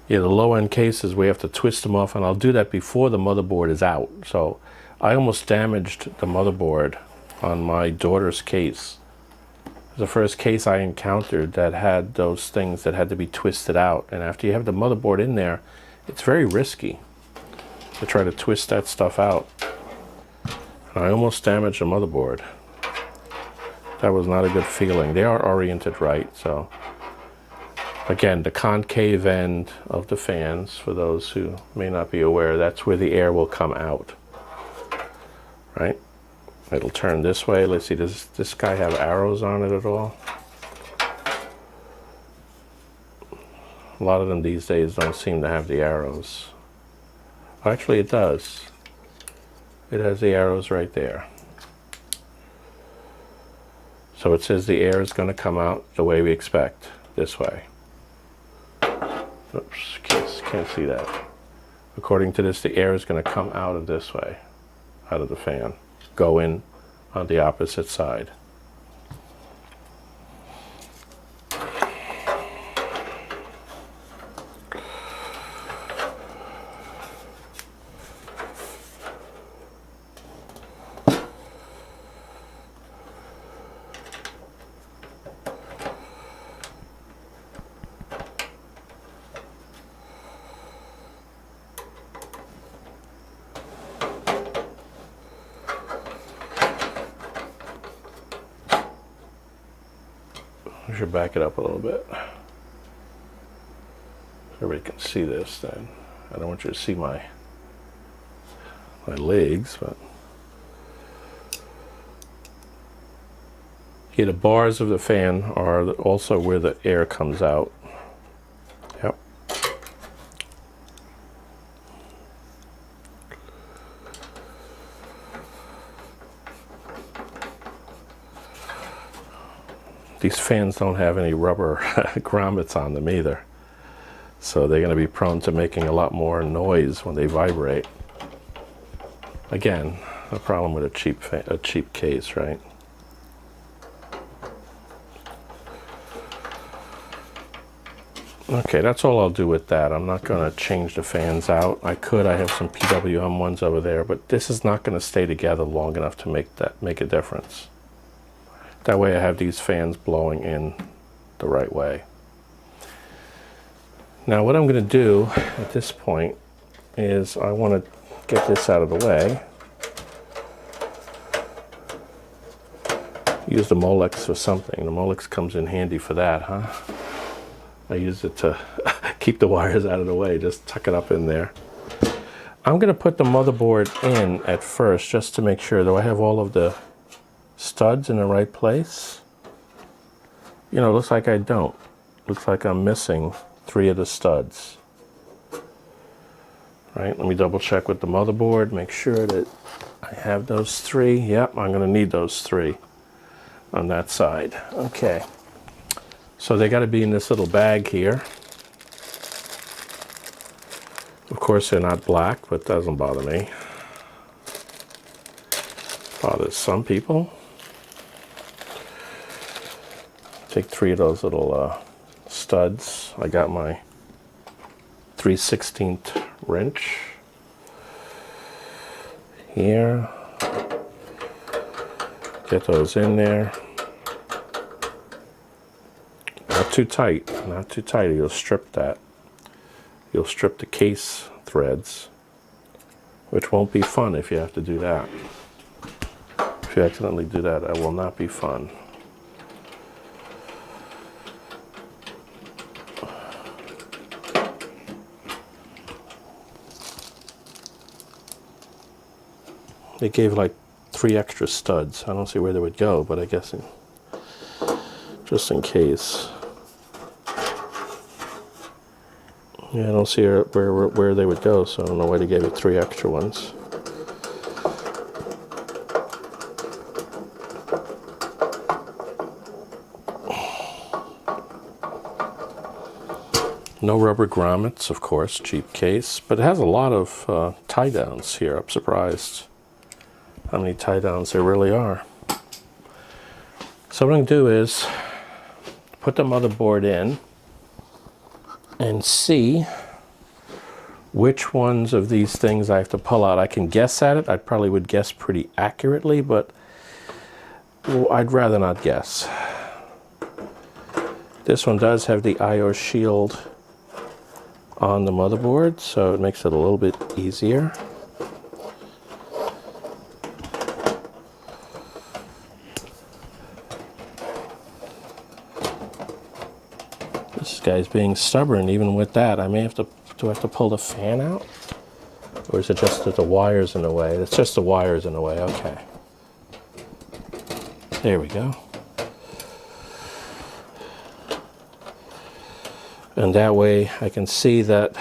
Speaker 1: Yeah, the low-end cases, we have to twist them off, and I'll do that before the motherboard is out. So I almost damaged the motherboard on my daughter's case. The first case I encountered that had those things that had to be twisted out. And after you have the motherboard in there, it's very risky to try to twist that stuff out. And I almost damaged the motherboard. That was not a good feeling. They are oriented right, so. Again, the concave end of the fans, for those who may not be aware, that's where the air will come out, right? It'll turn this way. Let's see, does this guy have arrows on it at all? A lot of them these days don't seem to have the arrows. Actually, it does. It has the arrows right there. So it says the air is going to come out the way we expect, this way. Oops, can't see that. According to this, the air is going to come out of this way, out of the fan, go in on the opposite side. should back it up a little bit. Everybody can see this then. I don't want you to see my legs, but here the bars of the fan are also where the air comes out. Yep. These fans don't have any rubber grommets on them either, so they're going to be prone to making a lot more noise when they vibrate. Again, a problem with a cheap case, right? Okay, that's all I'll do with that. I'm not going to change the fans out. I have some PWM ones over there, but this is not going to stay together long enough to make a difference. That way I have these fans blowing in the right way. Now what I'm going to do at this point is I want to get this out of the way. Use the Molex for something. The Molex comes in handy for that, huh? I use it to keep the wires out of the way, just tuck it up in there. I'm going to put the motherboard in at first just to make sure. Do I have all of the studs in the right place? You know, it looks like I don't. Looks like I'm missing 3 of the studs. Right, let me double check with the motherboard, make sure that I have those 3. Yep, I'm going to need those 3 on that side. Okay. So they got to be in this little bag here. Of course, they're not black, but it doesn't bother me. Bothers some people. Take 3 of those little studs. I got my 3/16 wrench here. Get those in there. Not too tight, not too tight. You'll strip that. You'll strip the case threads, which won't be fun if you have to do that. If you accidentally do that, that will not be fun. They gave like 3 extra studs. I don't see where they would go, but I guess just in case. Yeah, I don't see where they would go, so I don't know why they gave it 3 extra ones. No rubber grommets, of course, cheap case, but it has a lot of tie downs here. I'm surprised how many tie downs there really are. So what I'm going to do is put the motherboard in and see which ones of these things I have to pull out. I can guess at it. I probably would guess pretty accurately, but I'd rather not guess. This one does have the I/O shield on the motherboard, so it makes it a little bit easier. This guy's being stubborn. Even with that, I may have to. Do I have to pull the fan out? Or is it just that the wire's in the way? It's just the wire's in the way. Okay. There we go. And that way I can see that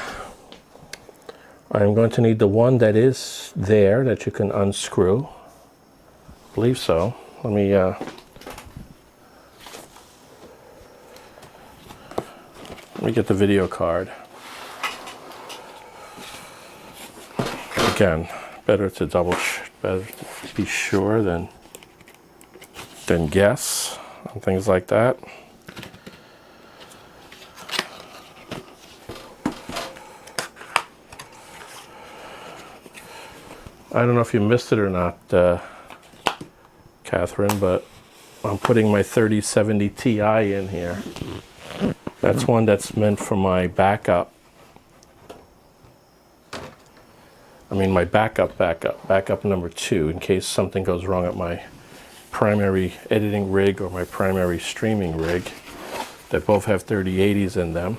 Speaker 1: I'm going to need the one that is there that you can unscrew. I believe so. Let me get the video card. Again, better to be sure than guess on things like that. I don't know if you missed it or not, Catherine, but I'm putting my 3070 Ti in here. That's one that's meant for my backup. I mean my backup number 2, in case something goes wrong at my primary editing rig or my primary streaming rig. They both have 3080s in them.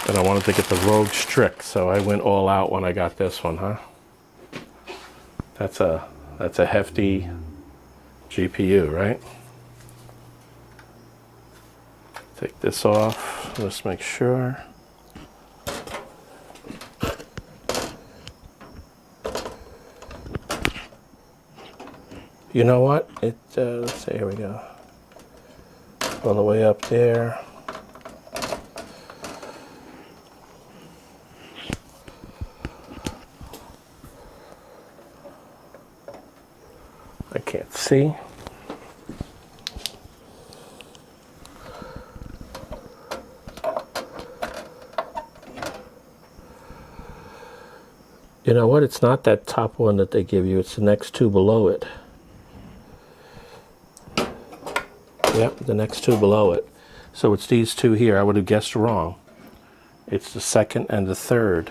Speaker 1: And I wanted to get the Rogue STRIX, so I went all out when I got this one, huh? That's a hefty GPU, right? Take this off, let's make sure. You know what? Let's see, here we go. All the way up there. I can't see. You know what? It's not that top one that they give you. It's the next two below it. Yep, the next two below it. So it's these two here. I would have guessed wrong. It's the second and the third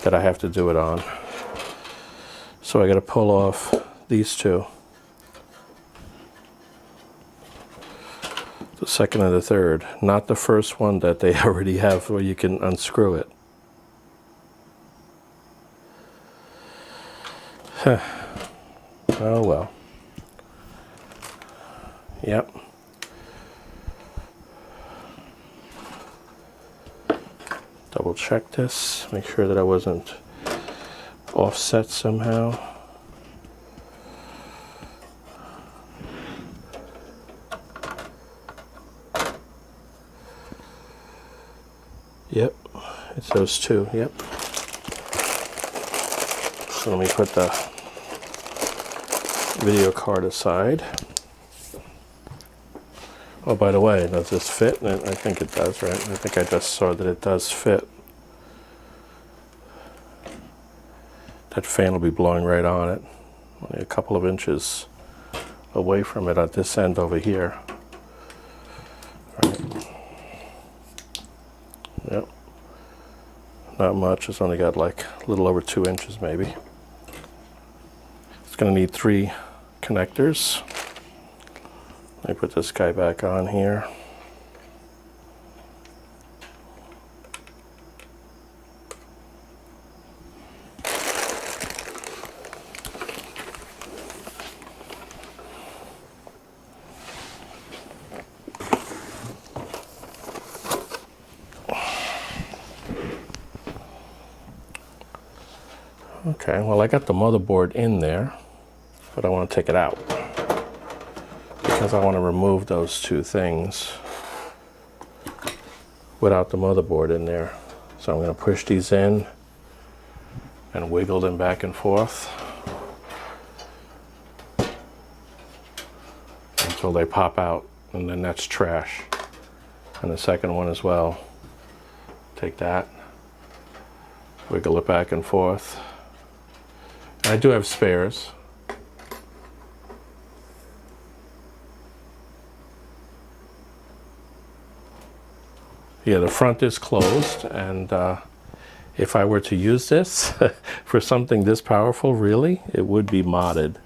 Speaker 1: that I have to do it on. So I got to pull off these two. The second and the third. Not the first one that they already have where you can unscrew it. Huh. Oh well. Yep. Double check this, make sure that I wasn't offset somehow. Yep, it's those two, yep. So let me put the video card aside. Oh, by the way, does this fit? I think it does, right? I think I just saw that it does fit. That fan will be blowing right on it. Only a couple of inches away from it at this end over here. Right. Yep. Not much. It's only got like a little over 2 inches maybe. It's going to need 3 connectors. Let me put this guy back on here. Okay, well I got the motherboard in there, but I want to take it out. Because I want to remove those two things without the motherboard in there. So I'm going to push these in and wiggle them back and forth until they pop out, and then that's trash. And the second one as well. Take that, wiggle it back and forth. I do have spares. Yeah, the front is closed, and if I were to use this for something this powerful, really, it would be modded.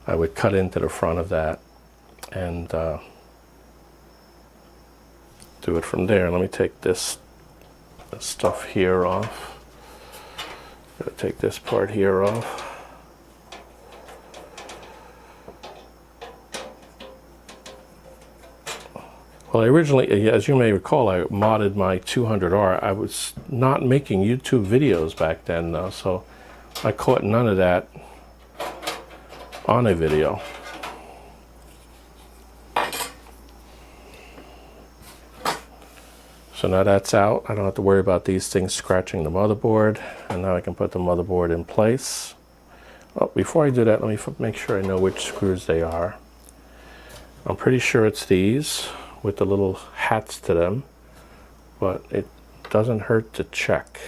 Speaker 1: I would cut into the front of that and do it from there. Let me take this stuff here off. Gotta take this part here off. Well, I originally, as you may recall, I modded my 200R. I was not making YouTube videos back then, though, so I caught none of that on a video. So now that's out. I don't have to worry about these things scratching the motherboard, and now I can put the motherboard in place. Oh, before I do that, let me make sure I know which screws they are. I'm pretty sure it's these with the little hats to them, but it doesn't hurt to check.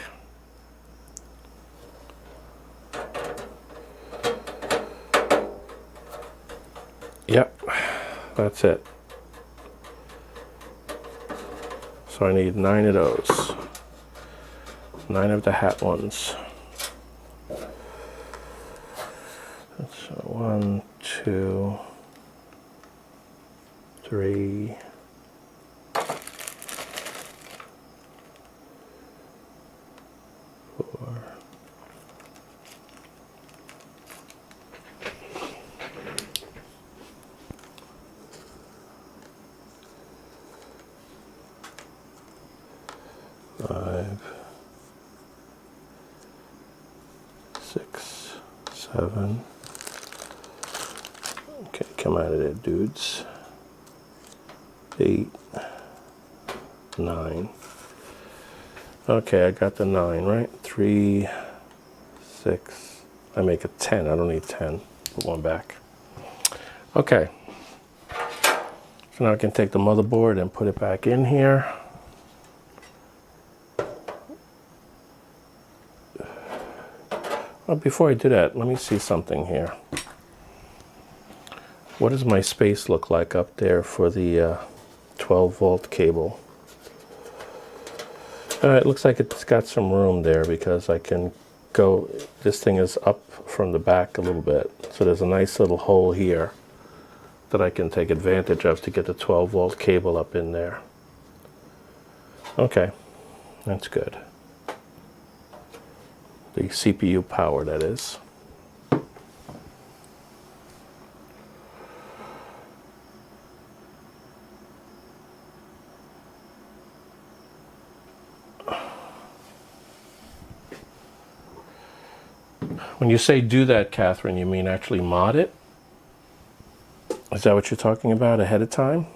Speaker 1: Yep, that's it. So I need 9 of those. 9 of the hat ones. That's 1, 2, 3, 4. 5, 6, 7. Okay, come out of there, dudes. 8, 9. Okay, I got the 9, right? 3, 6. I make a 10. I don't need 10. Put one back. Okay. So now I can take the motherboard and put it back in here. Well, before I do that, let me see something here. What does my space look like up there for the 12 volt cable? It looks like it's got some room there because I can go, this thing is up from the back a little bit. So there's a nice little hole here that I can take advantage of to get the 12 volt cable up in there. Okay, that's good. The CPU power, that is. When you say do that, Catherine, you mean actually mod it? Is that what you're talking about ahead of time?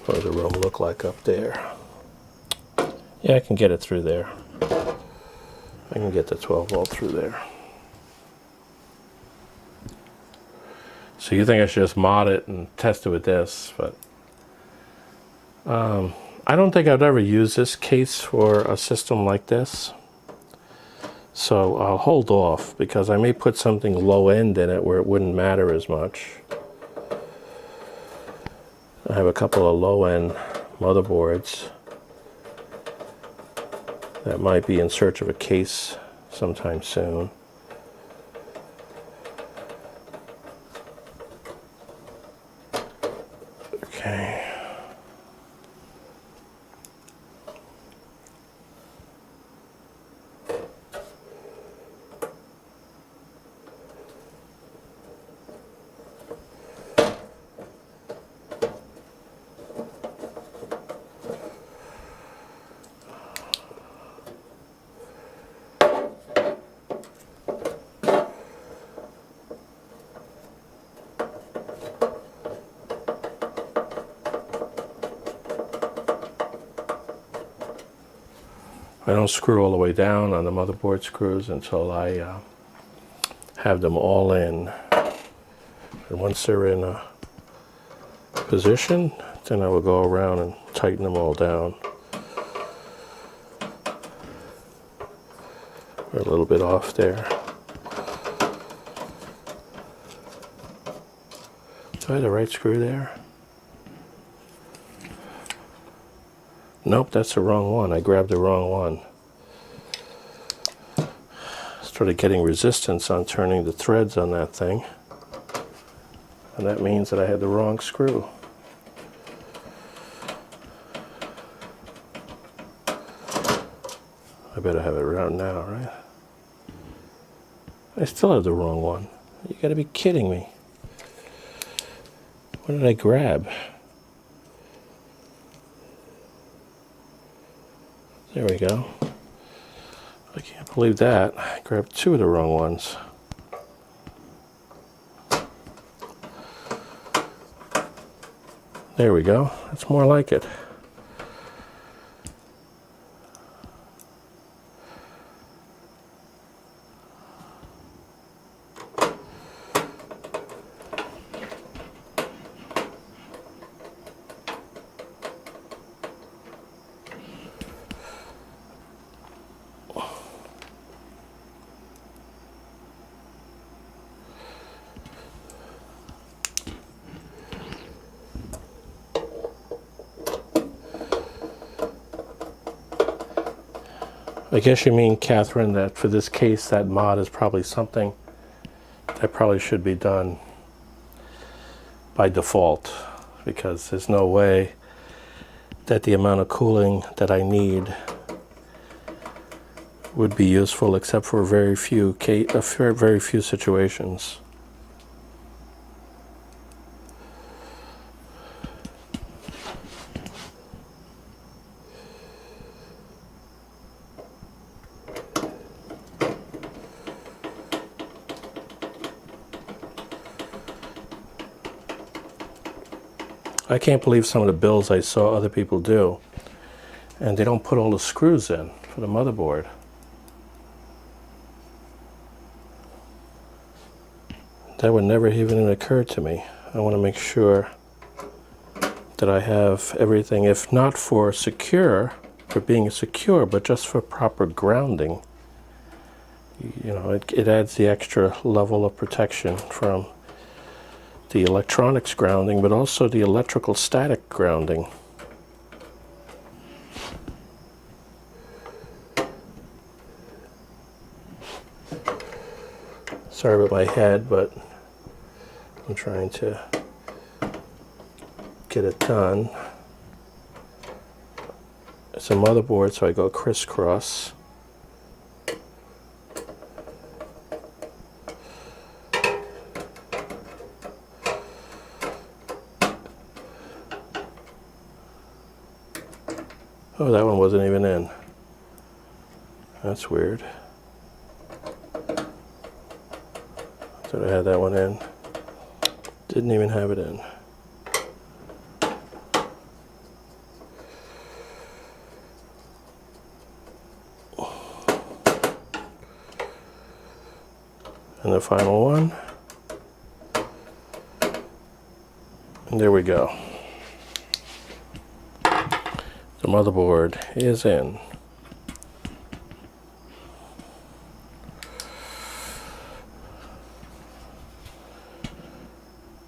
Speaker 1: What does the room look like up there? Yeah, I can get it through there. I can get the 12 volt through there. So you think I should just mod it and test it with this, but I don't think I'd ever use this case for a system like this. So I'll hold off because I may put something low end in it where it wouldn't matter as much. I have a couple of low-end motherboards that might be in search of a case sometime soon. Okay. I don't screw all the way down on the motherboard screws until I have them all in. And once they're in a position, then I will go around and tighten them all down. We're a little bit off there. Do I have the right screw there? Nope, that's the wrong one. I grabbed the wrong one. Started getting resistance on turning the threads on that thing. And that means that I had the wrong screw. I better have it around now, right? I still have the wrong one. You gotta be kidding me. What did I grab? There we go. I can't believe that. I grabbed two of the wrong ones. There we go. That's more like it. I guess you mean, Catherine, that for this case that mod is probably something that probably should be done by default, because there's no way that the amount of cooling that I need would be useful except for very few situations. I can't believe some of the builds I saw other people do, and they don't put all the screws in for the motherboard. That would never even occur to me. I want to make sure that I have everything, if not for being secure, but just for proper grounding. You know, it adds the extra level of protection from the electronics grounding, but also the electrical static grounding. Sorry about my head, but I'm trying to get it done. It's a motherboard, so I go crisscross. Oh, that one wasn't even in. That's weird. Thought I had that one in. Didn't even have it in. And the final one. And there we go. The motherboard is in.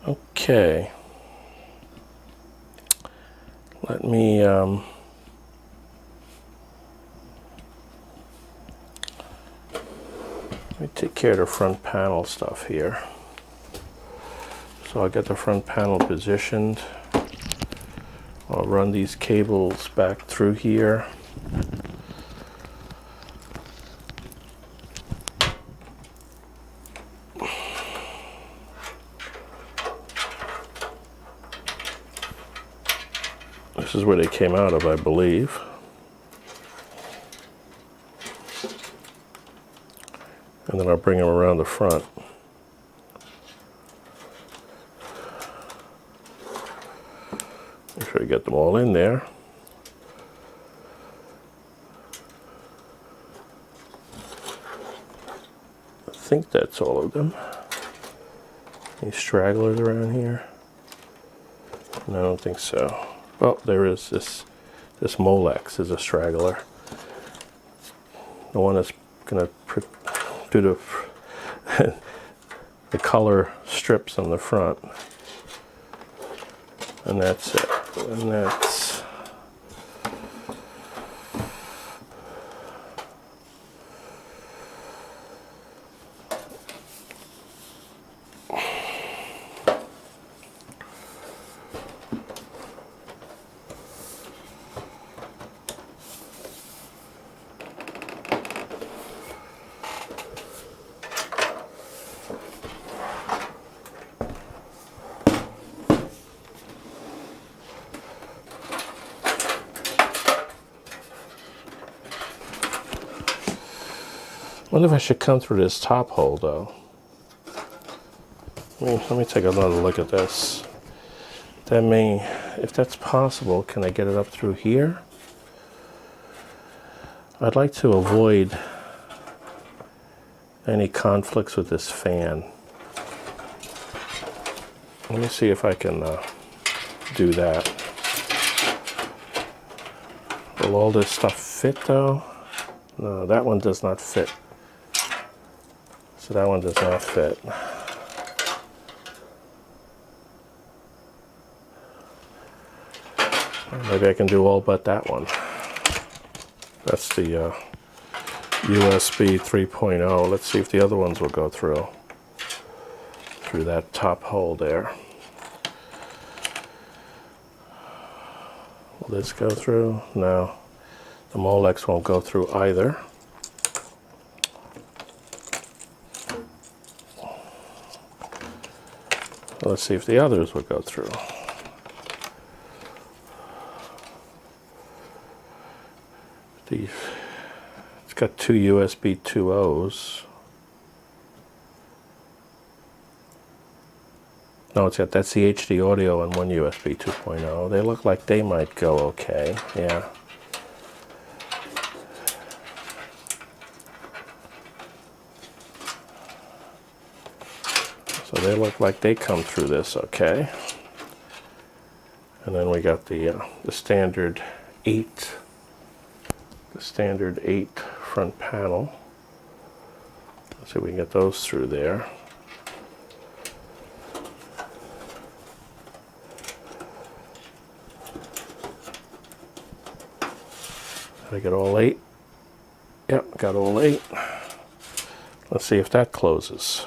Speaker 1: Okay. Let me take care of the front panel stuff here. So I'll get the front panel positioned. I'll run these cables back through here. This is where they came out of, I believe. And then I'll bring them around the front. Make sure I get them all in there. I think that's all of them. Any stragglers around here? No, I don't think so. Oh, there is this Molex is a straggler. The one that's gonna do the color strips on the front. And that's it. And that's I wonder if I should come through this top hole, though. Let me take another look at this. That may, if that's possible, can I get it up through here? I'd like to avoid any conflicts with this fan. Let me see if I can do that. Will all this stuff fit, though? No, that one does not fit. So that one does not fit. Maybe I can do all but that one. That's the USB 3.0. Let's see if the other ones will go through that top hole there. Will this go through? No. The Molex won't go through either. Let's see if the others will go through. It's got two USB 2.0s. No, that's the HD audio and one USB 2.0. They look like they might go okay, yeah. So they look like they come through this okay. And then we got the standard 8, front panel. Let's see if we can get those through there. Did I get all 8? Yep, got all 8. Let's see if that closes.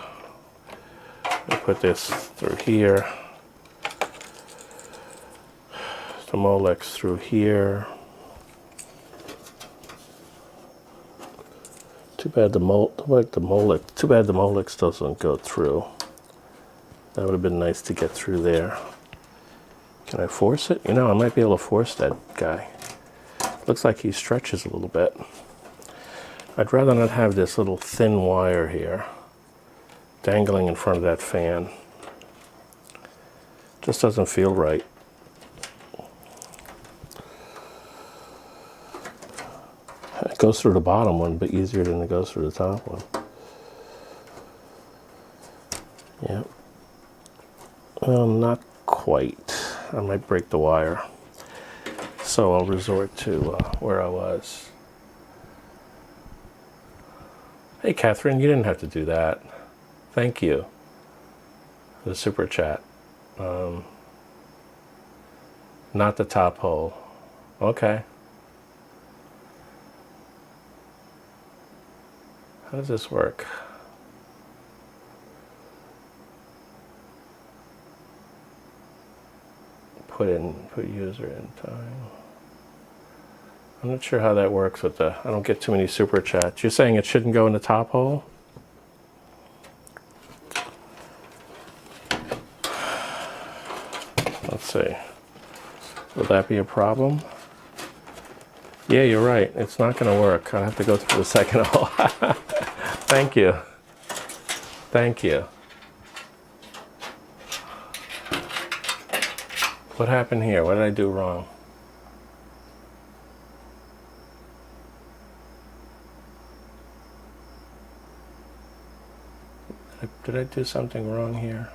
Speaker 1: I'll put this through here. The Molex through here. Too bad the Molex doesn't go through. That would have been nice to get through there. Can I force it? You know, I might be able to force that guy. Looks like he stretches a little bit. I'd rather not have this little thin wire here dangling in front of that fan. Just doesn't feel right. It goes through the bottom one, but easier than it goes through the top one. Yep. Well, not quite. I might break the wire. So I'll resort to where I was. Hey, Catherine, you didn't have to do that. Thank you for the super chat. Not the top hole. Okay. How does this work? Put user in time. I'm not sure how that works with I don't get too many super chats. You're saying it shouldn't go in the top hole? Let's see. Will that be a problem? Yeah, you're right. It's not going to work. I'll have to go through the second hole. Thank you. Thank you. What happened here? What did I do wrong? Did I do something wrong here?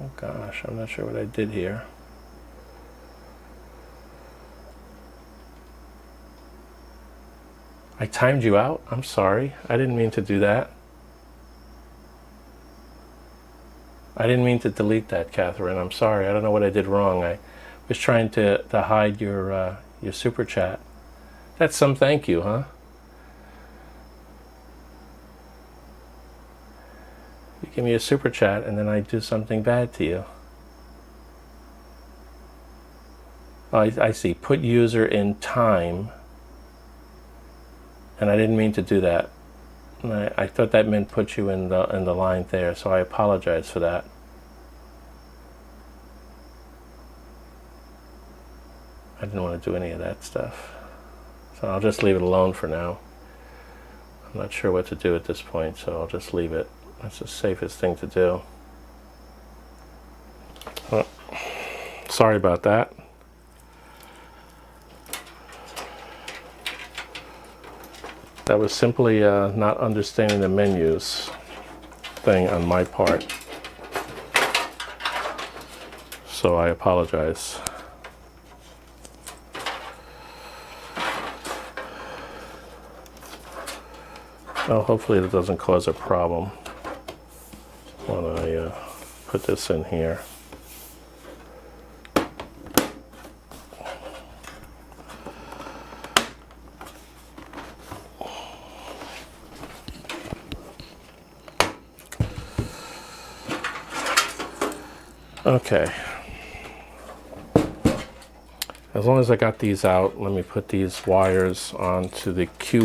Speaker 1: Oh gosh, I'm not sure what I did here. I timed you out? I'm sorry. I didn't mean to do that. I didn't mean to delete that, Catherine. I'm sorry. I don't know what I did wrong. I was trying to hide your super chat. That's some thank you, huh? You give me a super chat and then I do something bad to you. Oh, I see. Put user in time. And I didn't mean to do that. I thought that meant put you in the line there, so I apologize for that. I didn't want to do any of that stuff. So I'll just leave it alone for now. I'm not sure what to do at this point, so I'll just leave it. That's the safest thing to do. Well, sorry about that. That was simply not understanding the menus thing on my part. So I apologize. Well, hopefully that doesn't cause a problem when I put this in here. Okay. As long as I got these out, let me put these wires onto the Q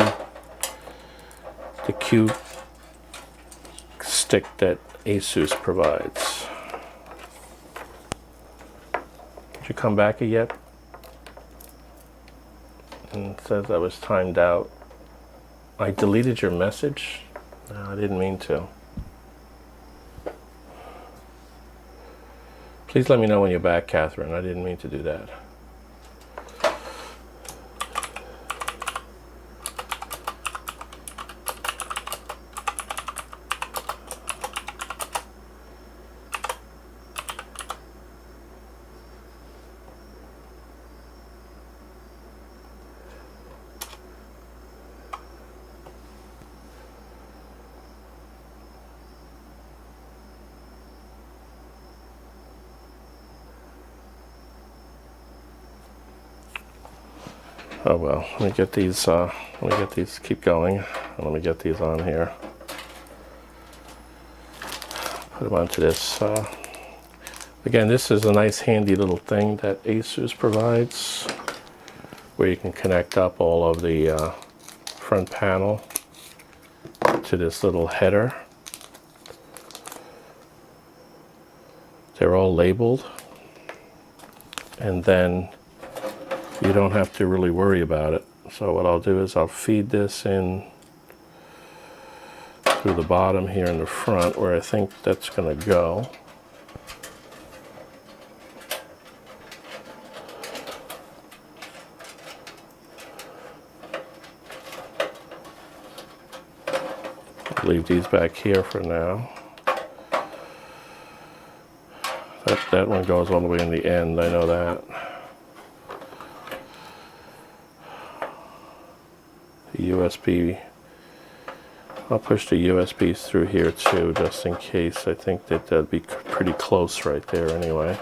Speaker 1: stick that ASUS provides. Did you come back yet? And it says I was timed out. I deleted your message? No, I didn't mean to. Please let me know when you're back, Catherine. I didn't mean to do that. Oh well, let me get these, keep going, and let me get these on here. Put them onto this. Again, this is a nice handy little thing that ASUS provides, where you can connect up all of the front panel to this little header. They're all labeled, and then you don't have to really worry about it. So what I'll do is I'll feed this in through the bottom here in the front where I think that's going to go. Leave these back here for now. That one goes all the way in the end, I know that. USB, I'll push the USBs through here too, just in case. I think that that'd be pretty close right there anyway.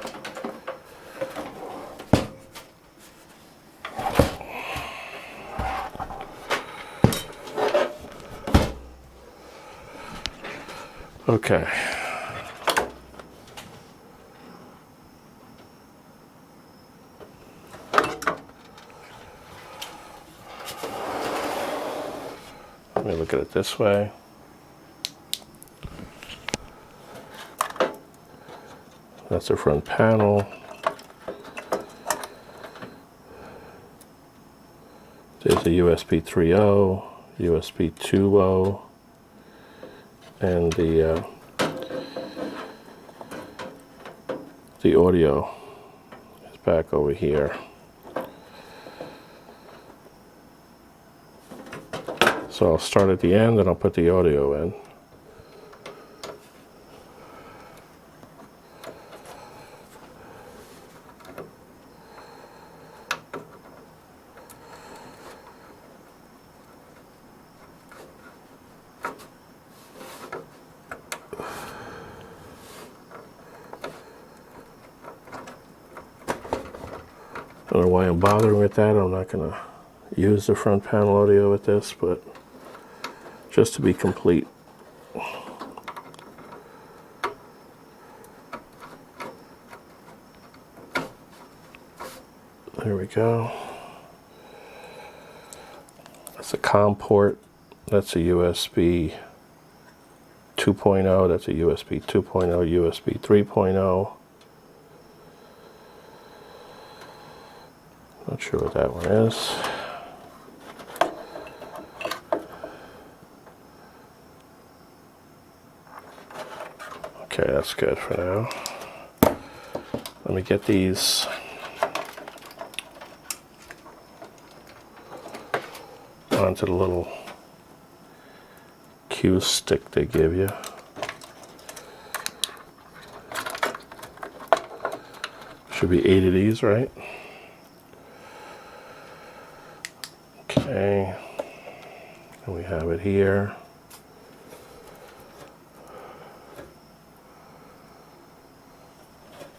Speaker 1: Okay. Let me look at it this way. That's the front panel. There's a USB 3.0, USB 2.0, and the audio is back over here. So I'll start at the end and I'll put the audio in. I don't know why I'm bothering with that. I'm not going to use the front panel audio with this, but just to be complete. There we go. That's a COM port. That's a USB 2.0. That's a USB 2.0, USB 3.0. Not sure what that one is. Okay, that's good for now. Let me get these onto the little Q stick they give you. Should be 8 of these, right? Okay, and we have it here.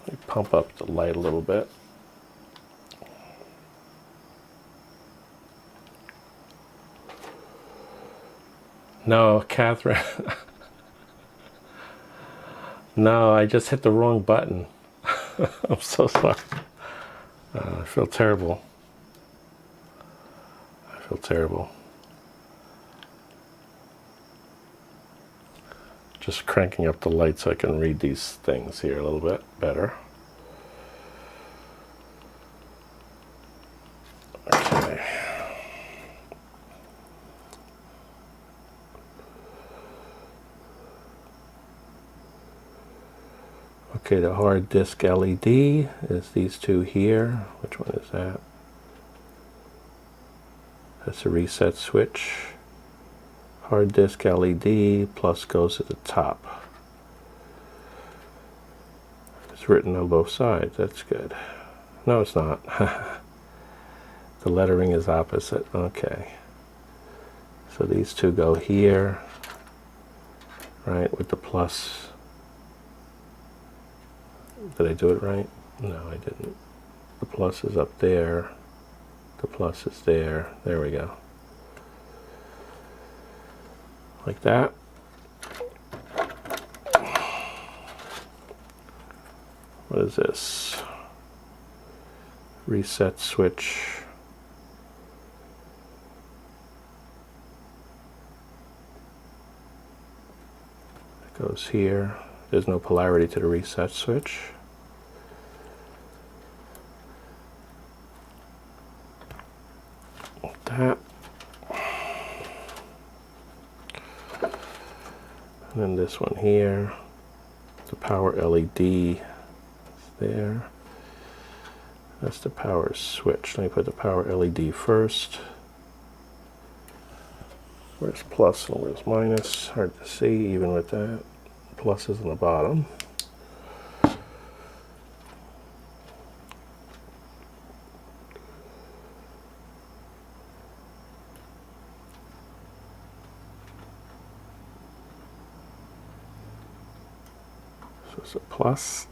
Speaker 1: Let me pump up the light a little bit. No, Catherine. No, I just hit the wrong button. I'm so sorry. I feel terrible. I feel terrible. Just cranking up the light so I can read these things here a little bit better. Okay. Okay, the hard disk LED is these two here. Which one is that? That's a reset switch. Hard disk LED plus goes at the top. It's written on both sides. That's good. No, it's not. The lettering is opposite. Okay. So these two go here, right, with the plus. Did I do it right? No, I didn't. The plus is up there. The plus is there. There we go. Like that. What is this? Reset switch. It goes here. There's no polarity to the reset switch. Like that. And then this one here, the power LED is there. That's the power switch. Let me put the power LED first. Where's plus and where's minus? Hard to see even with that. Plus is on the bottom. So it's a plus.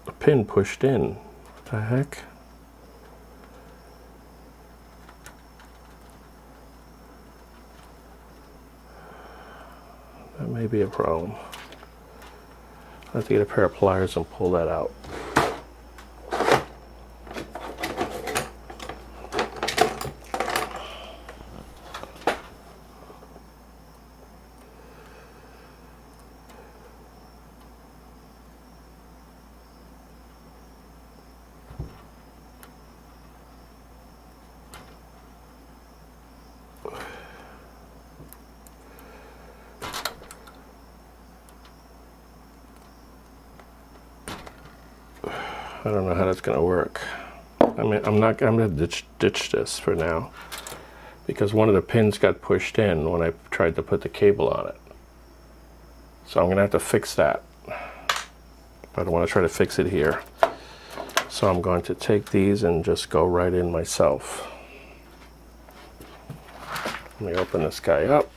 Speaker 1: A pin pushed in. What the heck? That may be a problem. I have to get a pair of pliers and pull that out. I don't know how that's going to work. I mean, I'm going to ditch this for now because one of the pins got pushed in when I tried to put the cable on it. So I'm going to have to fix that. I don't want to try to fix it here. So I'm going to take these and just go right in myself. Let me open this guy up.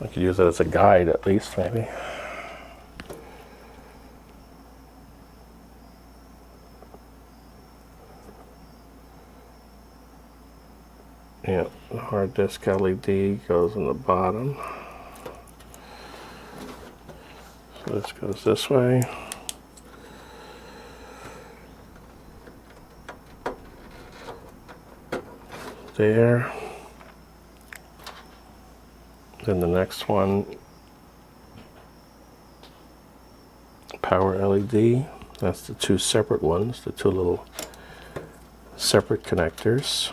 Speaker 1: I could use it as a guide at least, maybe. Yeah, the hard disk LED goes in the bottom. So this goes this way. There. Then the next one, power LED. That's the two separate ones, the two little separate connectors.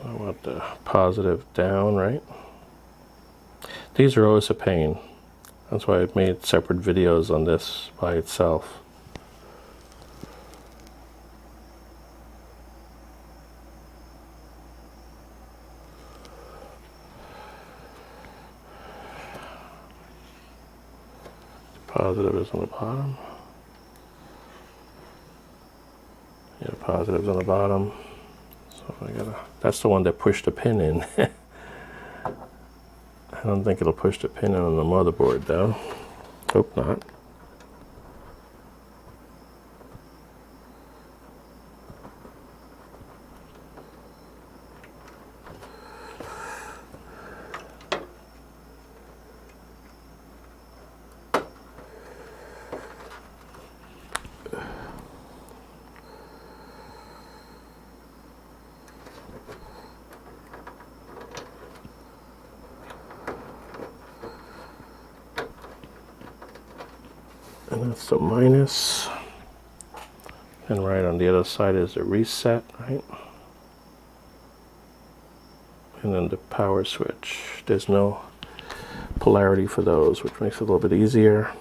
Speaker 1: I want the positive down, right? These are always a pain. That's why I've made separate videos on this by itself. positive is on the bottom. Yeah, positive's on the bottom. So that's the one that pushed the pin in. I don't think it'll push the pin in on the motherboard though. Hope not. And that's the minus. And right on the other side is the reset, right? And then the power switch. There's no polarity for those, which makes it a little bit easier.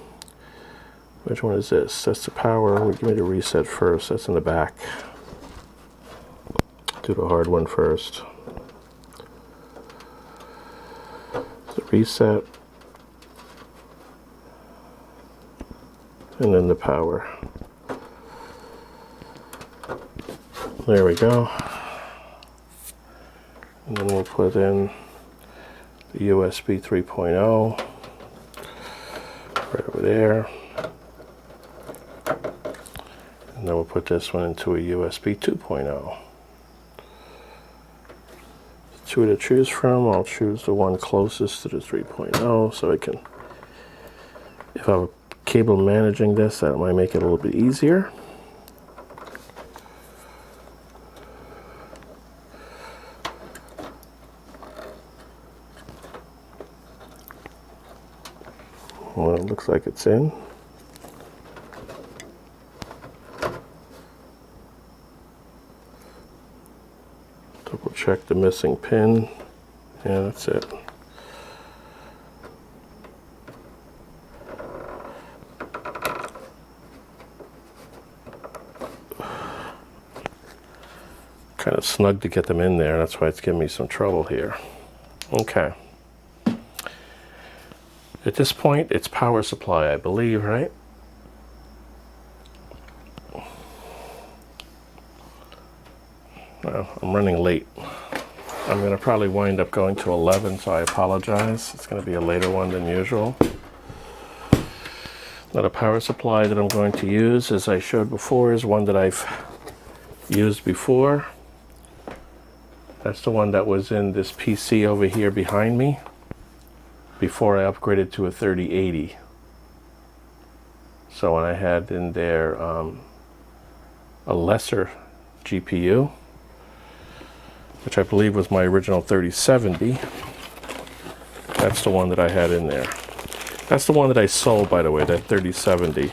Speaker 1: Which one is this? That's the power. We'll give me the reset first. That's in the back. Do the hard one first. The reset. And then the power. There we go. And then we'll put in the USB 3.0 right over there. And then we'll put this one into a USB 2.0. Two to choose from. I'll choose the one closest to the 3.0 so I can, if I'm cable managing this, that might make it a little bit easier. Well, it looks like it's in. Double check the missing pin. Yeah, that's it. Kind of snug to get them in there. That's why it's giving me some trouble here. Okay. At this point, it's power supply, I believe, right? Well, I'm running late. I'm going to probably wind up going to 11, so I apologize. It's going to be a later one than usual. Now, the power supply that I'm going to use, as I showed before, is one that I've used before. That's the one that was in this PC over here behind me before I upgraded to a 3080. So when I had in there a lesser GPU, which I believe was my original 3070, that's the one that I had in there. That's the one that I sold, by the way, that 3070.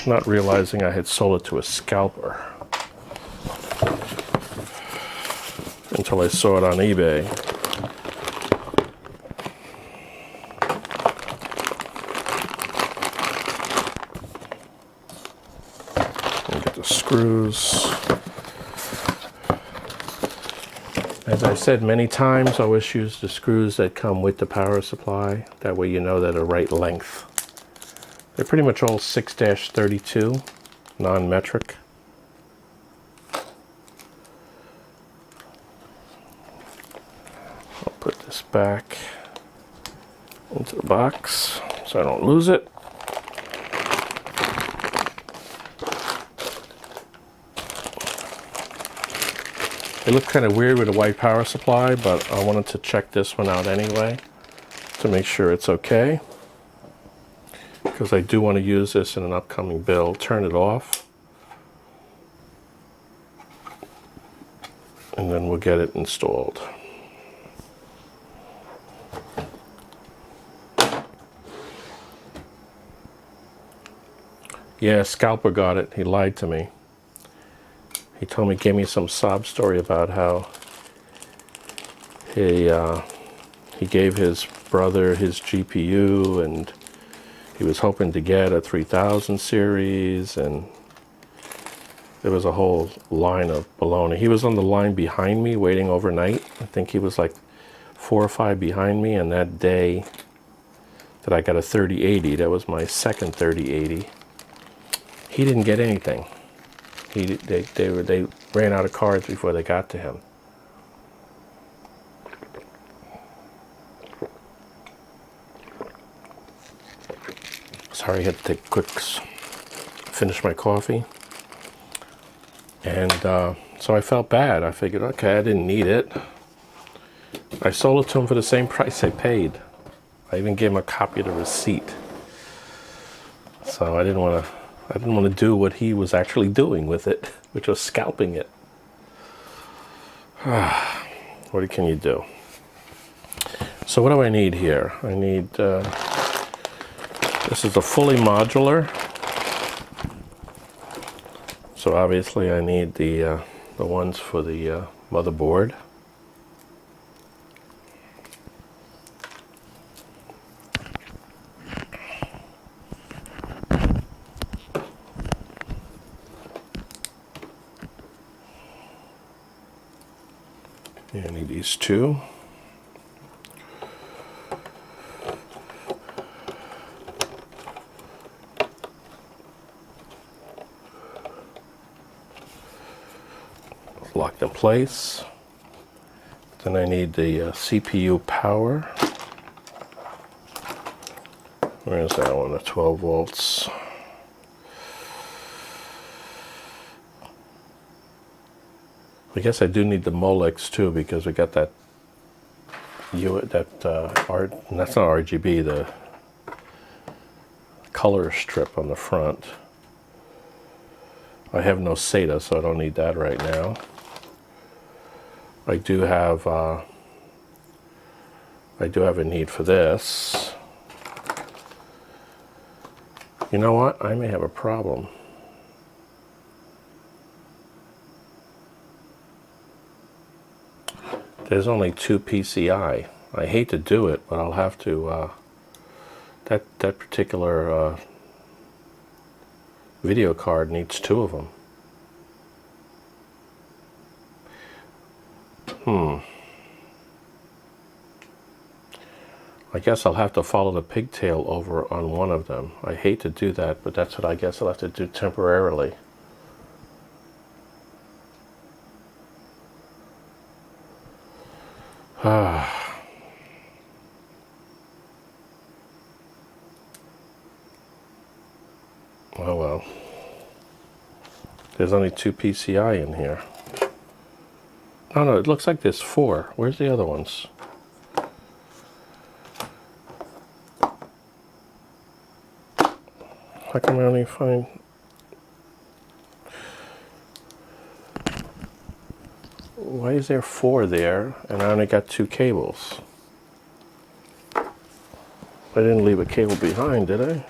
Speaker 1: Not realizing I had sold it to a scalper until I saw it on eBay. And get the screws. As I said many times, I always use the screws that come with the power supply. That way you know they're the right length. They're pretty much all 6-32, non-metric. I'll put this back into the box so I don't lose it. It looked kind of weird with a white power supply, but I wanted to check this one out anyway to make sure it's okay, because I do want to use this in an upcoming build. Turn it off, and then we'll get it installed. Yeah, Scalper got it. He lied to me. He told me, gave me some sob story about how he gave his brother his GPU and he was hoping to get a 3000 series, and there was a whole line of baloney. He was on the line behind me waiting overnight. I think he was like 4 or 5 behind me, and that day that I got a 3080. That was my second 3080. He didn't get anything. They ran out of cards before they got to him. Sorry, I had to take a quick finish my coffee. And so I felt bad. I figured, okay, I didn't need it. I sold it to him for the same price I paid. I even gave him a copy of the receipt. So I didn't want to do what he was actually doing with it, which was scalping it. What can you do? So what do I need here? I need, this is a fully modular. So obviously I need the ones for the motherboard. Yeah, I need these two. Locked in place. Then I need the CPU power. Where is that one? The 12 volts. I guess I do need the Molex too, because we got that that's not RGB, the color strip on the front. I have no SATA, so I don't need that right now. I do have a need for this. You know what? I may have a problem. There's only 2 PCI. I hate to do it, but I'll have to. That particular video card needs 2 of them. I guess I'll have to follow the pigtail over on one of them. I hate to do that, but that's what I guess I'll have to do temporarily. Oh well. There's only 2 PCI in here. Oh no, it looks like there's 4. Where's the other ones? How come I only find... Why is there 4 there and I only got 2 cables? I didn't leave a cable behind, did I?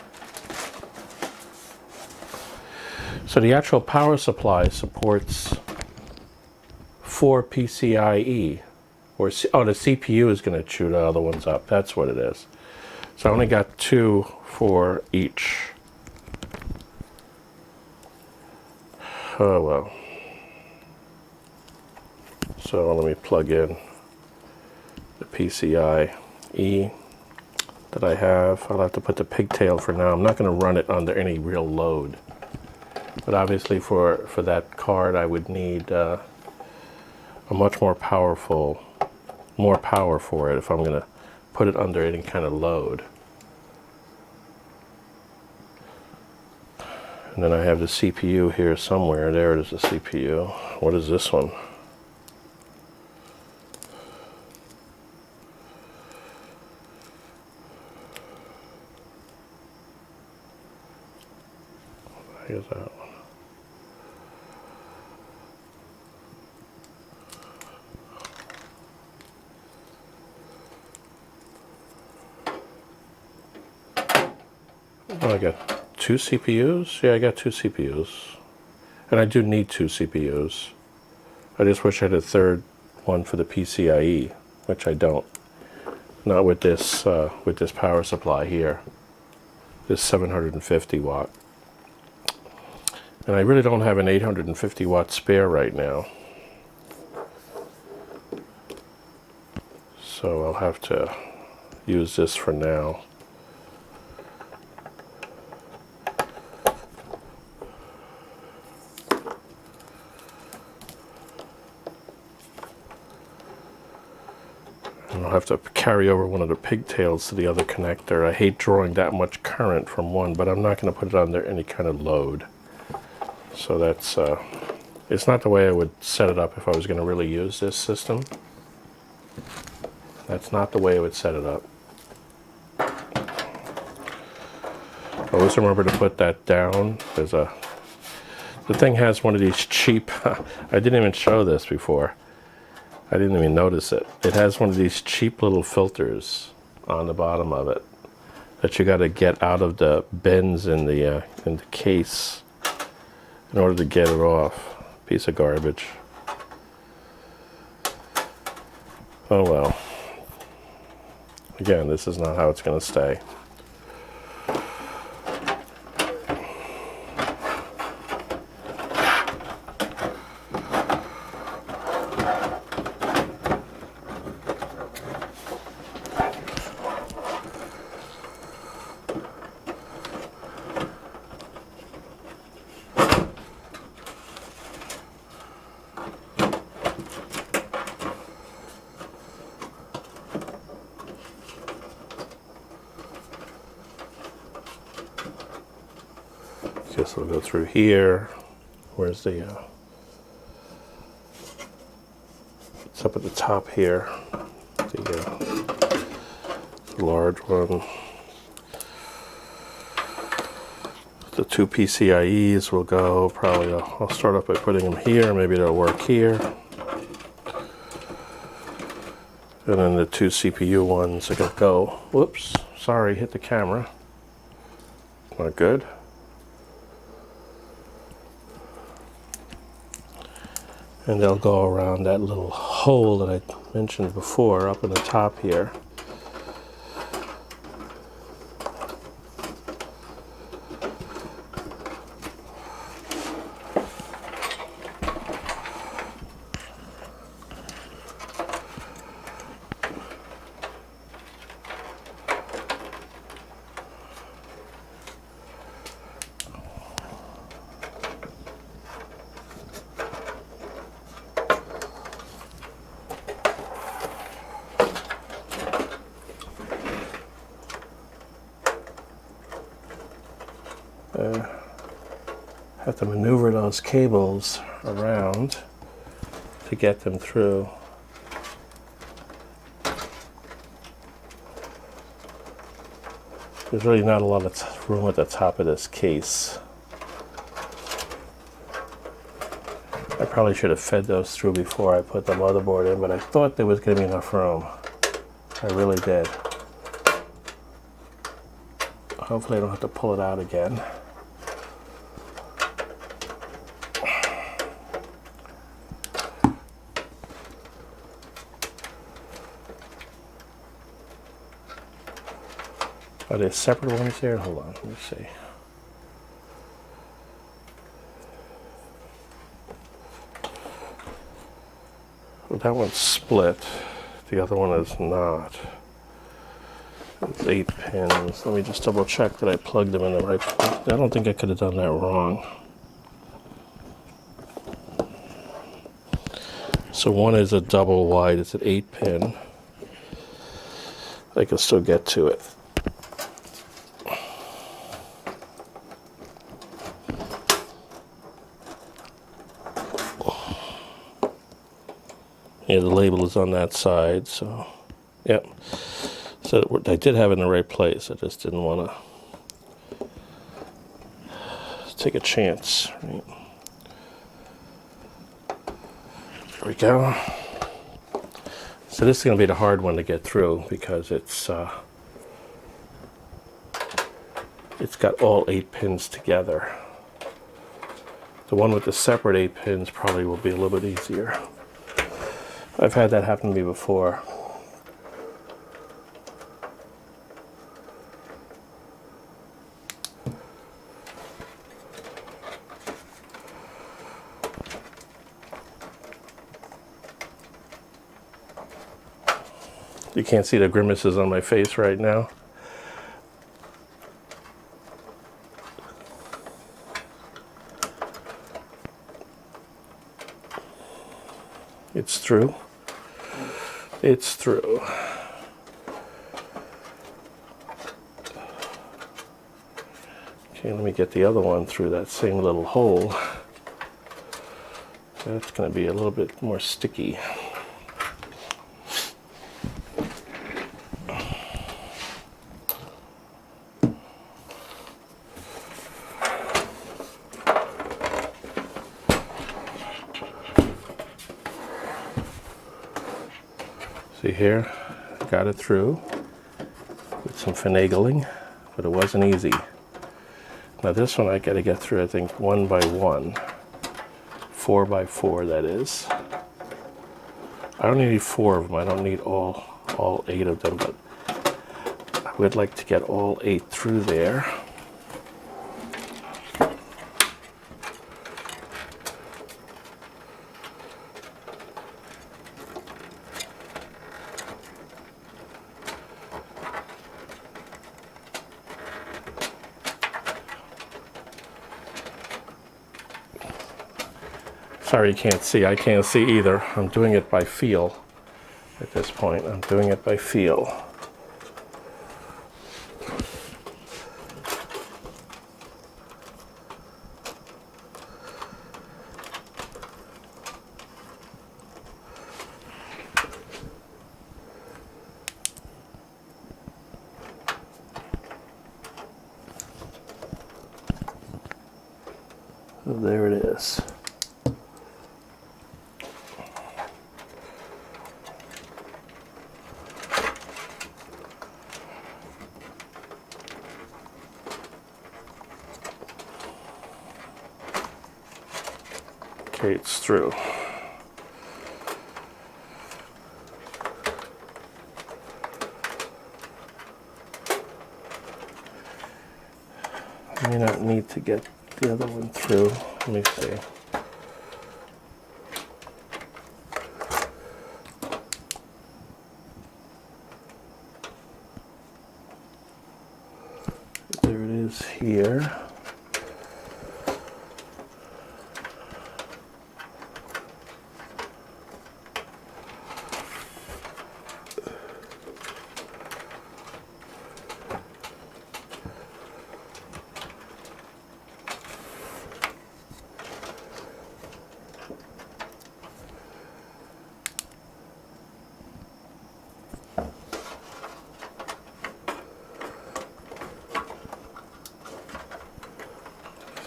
Speaker 1: So the actual power supply supports 4 PCIe. Oh, the CPU is going to chew the other ones up. That's what it is. So I only got 2 for each. Oh well. So let me plug in the PCIe that I have. I'll have to put the pigtail for now. I'm not going to run it under any real load. But obviously for that card I would need a much more power for it if I'm going to put it under any kind of load. And then I have the CPU here somewhere. There it is, the CPU. What is this one? Here's that one. Oh, I got 2 CPUs? Yeah, I got 2 CPUs. And I do need 2 CPUs. I just wish I had a third one for the PCIe, which I don't. Not with this power supply here. This 750 watt. And I really don't have an 850 watt spare right now. So I'll have to use this for now. have to carry over one of the pigtails to the other connector. I hate drawing that much current from one, but I'm not going to put it under any kind of load. So that's, it's not the way I would set it up if I was going to really use this system. That's not the way I would set it up. Always remember to put that down. The thing has one of these cheap, I didn't even show this before. I didn't even notice it. It has one of these cheap little filters on the bottom of it that you got to get out of the bends in the case in order to get it off. Piece of garbage. Oh well. Again, this is not how it's going to stay. Guess we'll go through here. Where's the, it's up at the top here. The large one. The two PCIEs will go, probably I'll start off by putting them here, maybe they'll work here. And then the two CPU ones are gonna go, whoops, sorry, hit the camera. Not good. And they'll go around that little hole that I mentioned before up in the top here. Have to maneuver those cables around to get them through. There's really not a lot of room at the top of this case. I probably should have fed those through before I put the motherboard in, but I thought there was going to be enough room. I really did. Hopefully I don't have to pull it out again. Are there separate ones there? Hold on, let me see. Well, that one's split. The other one is not. It's 8 pins. Let me just double check that I plugged them in the right place. I don't think I could have done that wrong. So one is a double wide. It's an 8 pin. I can still get to it. Yeah, the label is on that side, so, yep. So I did have it in the right place. I just didn't want to take a chance. Right? There we go. So this is going to be the hard one to get through because it's got all 8 pins together. The one with the separate 8 pins probably will be a little bit easier. I've had that happen to me before. You can't see the grimaces on my face right now. It's through. It's through. Okay, let me get the other one through that same little hole. That's going to be a little bit more sticky. See here, got it through with some finagling, but it wasn't easy. Now this one I got to get through, I think, 1 by 1, 4 by 4 that is. I don't need 4 of them, I don't need all 8 of them, but I would like to get all 8 through there. Sorry you can't see. I can't see either. I'm doing it by feel at this point. I'm doing it by feel. So there it is. Okay, it's through. I may not need to get the other one through. Let me see. There it is here.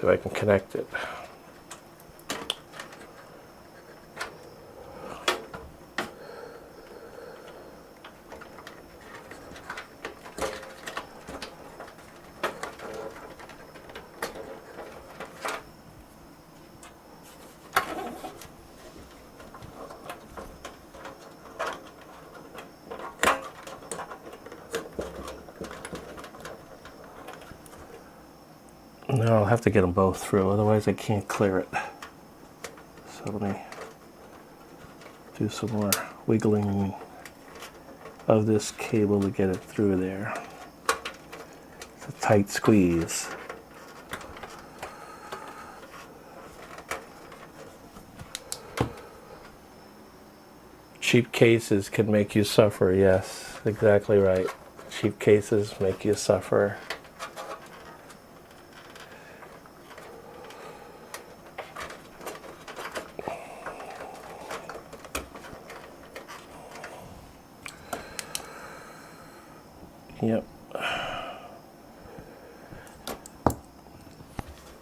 Speaker 1: So I can connect it. No, I'll have to get them both through, otherwise I can't clear it. So let me do some more wiggling of this cable to get it through there. It's a tight squeeze. Cheap cases can make you suffer, yes, exactly right. Cheap cases make you suffer. Yep.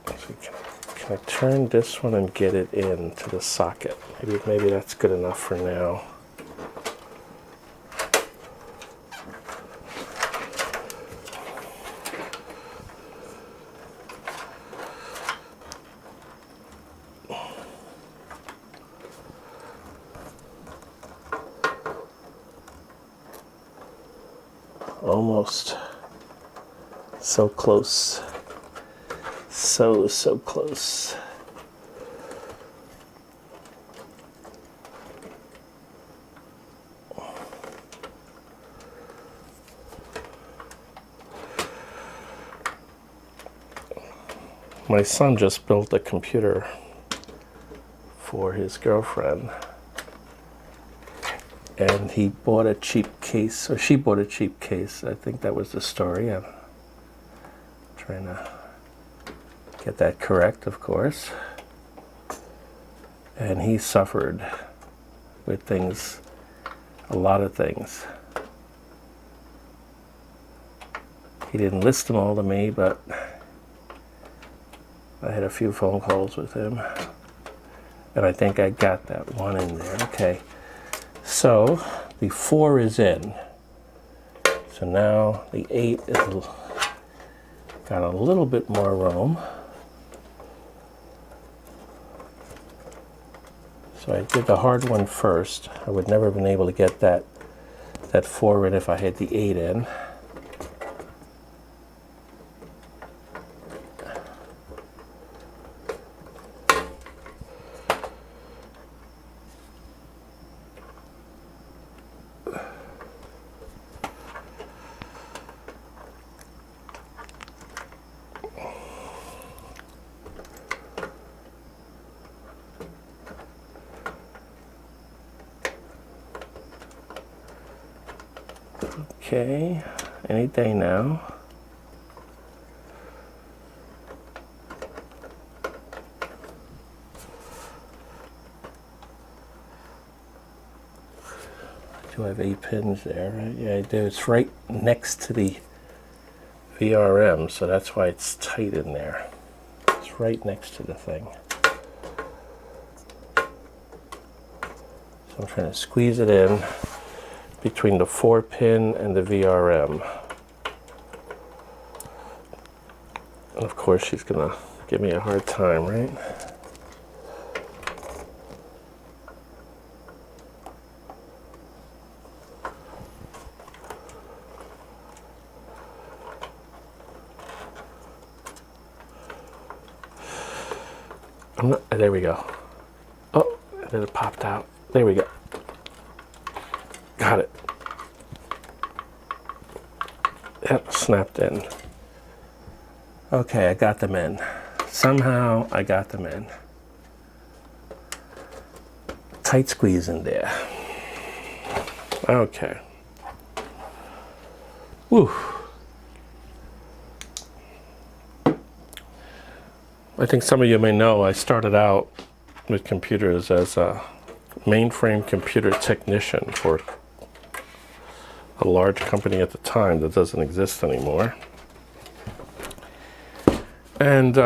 Speaker 1: So can I turn this one and get it into the socket? Maybe that's good enough for now. Almost. So close. So close. My son just built a computer for his girlfriend. And he bought a cheap case, or she bought a cheap case. I think that was the story. I'm trying to get that correct, of course. And he suffered with things, a lot of things. He didn't list them all to me, but I had a few phone calls with him. And I think I got that one in there. Okay, so the 4 is in. So now the 8 is got a little bit more room. So I did the hard one first. I would never have been able to get that 4 in if I had the 8 in. Okay, any day now. Do I have 8 pins there? Right? Yeah, I do. It's right next to the VRM, so that's why it's tight in there. It's right next to the thing. So I'm trying to squeeze it in between the 4 pin and the VRM. And of course she's gonna give me a hard time, right? There we go. Oh, and then it popped out. There we go. Got it. Yep, snapped in. Okay, I got them in. Somehow I got them in. Tight squeeze in there. Okay. Whew. I think some of you may know I started out with computers as a mainframe computer technician for a large company at the time that doesn't exist anymore. And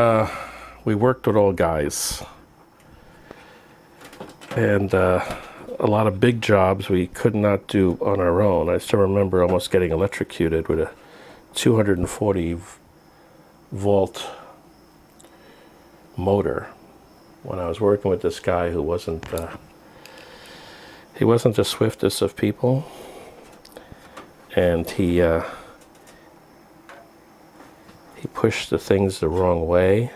Speaker 1: we worked with all guys. And a lot of big jobs we could not do on our own. I still remember almost getting electrocuted with a 240 volt motor when I was working with this guy who wasn't the swiftest of people, and he pushed the things the wrong way,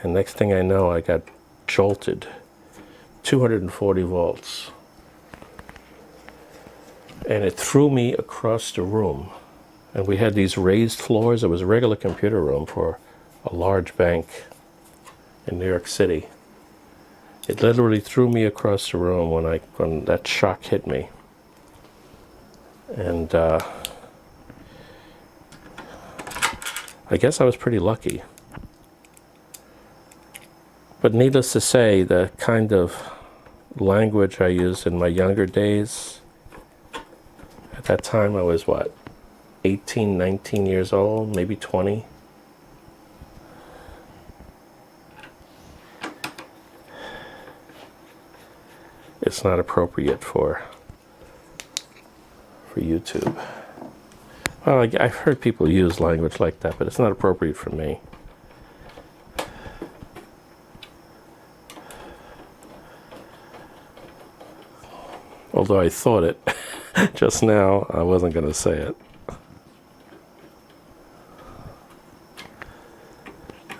Speaker 1: and next thing I know I got jolted. 240 volts, and it threw me across the room. And we had these raised floors. It was a regular computer room for a large bank in New York City. It literally threw me across the room when that shock hit me. And I guess I was pretty lucky. But needless to say, the kind of language I used in my younger days, at that time I was what, 18, 19 years old, maybe 20. It's not appropriate for YouTube. Well, I've heard people use language like that, but it's not appropriate for me. Although I thought it just now, I wasn't going to say it.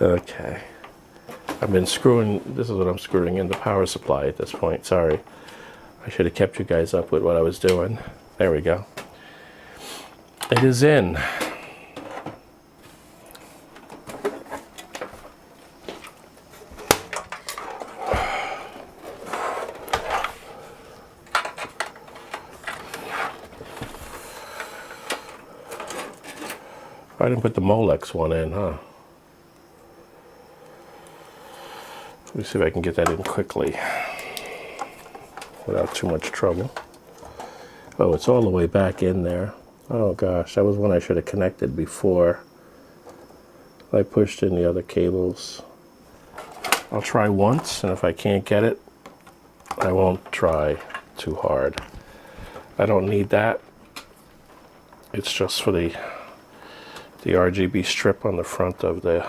Speaker 1: Okay. I've been screwing, this is what I'm screwing in the power supply at this point. Sorry. I should have kept you guys up with what I was doing. There we go. It is in. I didn't put the Molex one in, huh? Let me see if I can get that in quickly without too much trouble. Oh, it's all the way back in there. Oh gosh, that was one I should have connected before I pushed in the other cables. I'll try once, and if I can't get it, I won't try too hard. I don't need that. It's just for the RGB strip on the front of the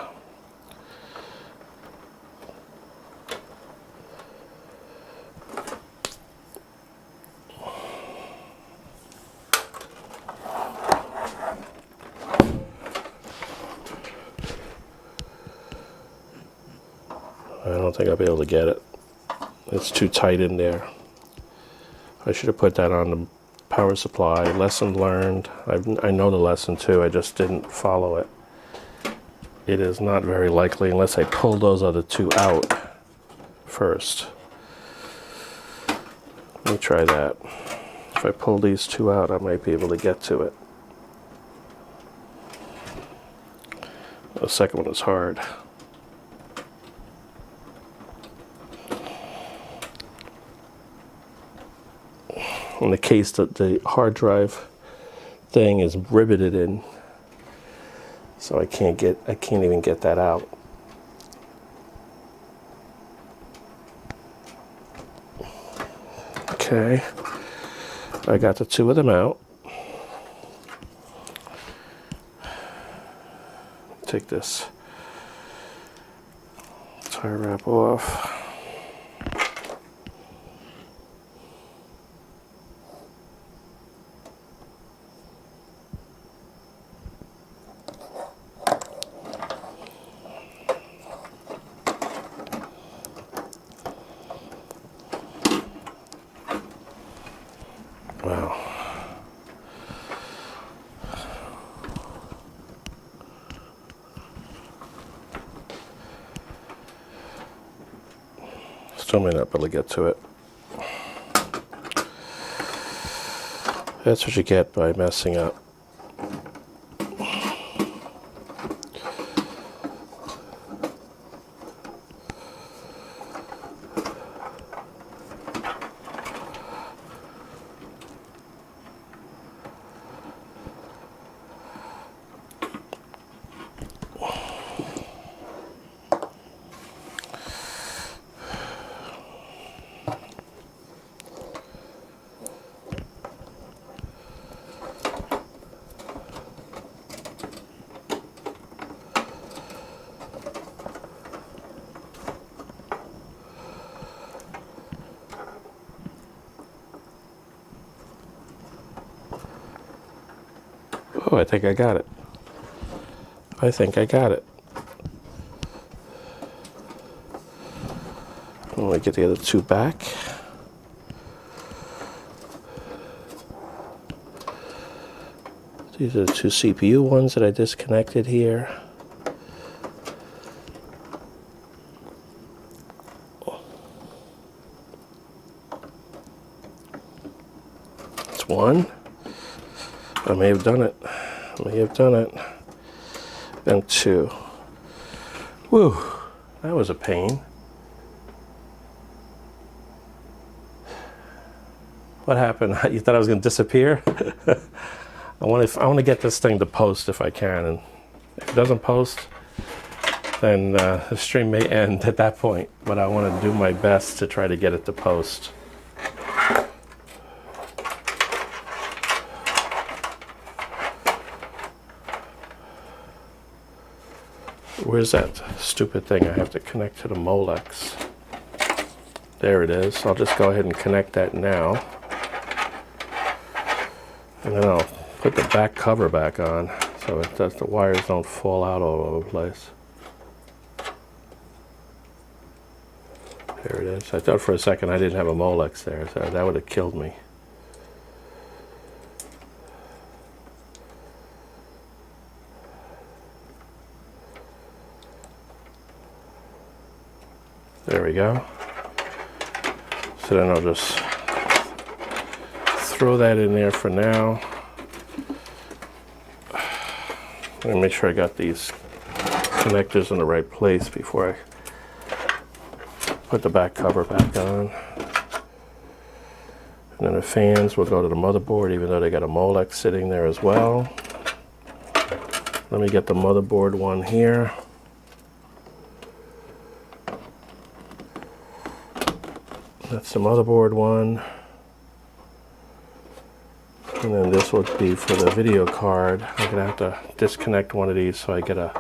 Speaker 1: I don't think I'll be able to get it. It's too tight in there. I should have put that on the power supply. Lesson learned. I know the lesson too, I just didn't follow it. It is not very likely unless I pull those other two out first. Let me try that. If I pull these two out, I might be able to get to it. The second one is hard. In the case that the hard drive thing is riveted in, so I can't even get that out. Okay, I got the two of them out. Take this tie wrap off. Wow. Still may not be able to get to it. That's what you get by messing up. Oh, I think I got it. I think I got it. Let me get the other two back. These are the two CPU ones that I disconnected here. That's one. I may have done it. And two. Whew, that was a pain. What happened? You thought I was going to disappear? I want to get this thing to post if I can, and if it doesn't post, then the stream may end at that point. But I want to do my best to try to get it to post. Where's that stupid thing I have to connect to the Molex? There it is. I'll just go ahead and connect that now. And then I'll put the back cover back on so the wires don't fall out all over the place. There it is. I thought for a second I didn't have a Molex there, so that would have killed me. There we go. So then I'll just throw that in there for now. Let me make sure I got these connectors in the right place before I put the back cover back on. And then the fans will go to the motherboard, even though they got a Molex sitting there as well. Let me get the motherboard one here. That's the motherboard one. And then this would be for the video card. I'm gonna have to disconnect one of these so I get a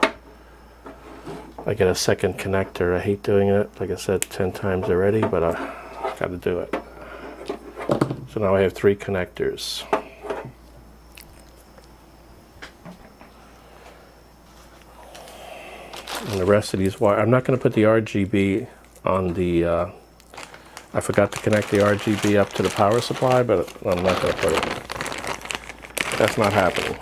Speaker 1: second connector. I hate doing it, like I said 10 times already, but I gotta do it. So now I have 3 connectors. And the rest of these wires, I'm not going to put the RGB on the, I forgot to connect the RGB up to the power supply, but I'm not going to put it. That's not happening.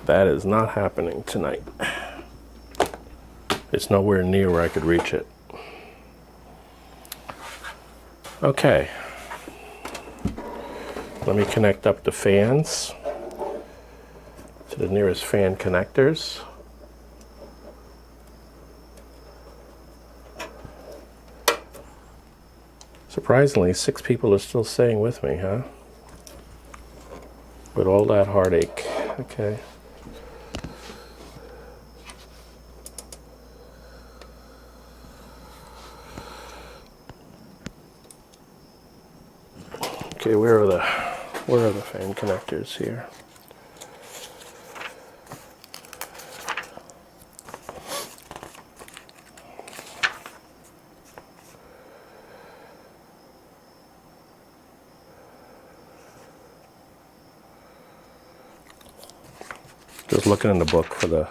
Speaker 1: That is not happening tonight. It's nowhere near where I could reach it. Okay. Let me connect up the fans to the nearest fan connectors. Surprisingly, 6 people are still staying with me, huh? With all that heartache. Okay. Okay, where are the fan connectors here? Just looking in the book for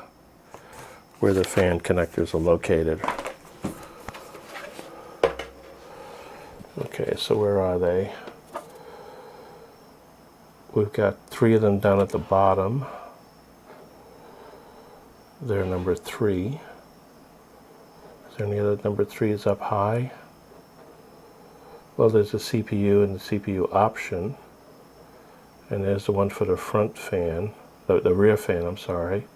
Speaker 1: where the fan connectors are located. Okay, so where are they? We've got 3 of them down at the bottom. They're number 3. Is there any other number 3s up high? Well, there's the CPU and the CPU option. And there's the one for the front fan, the rear fan, I'm sorry.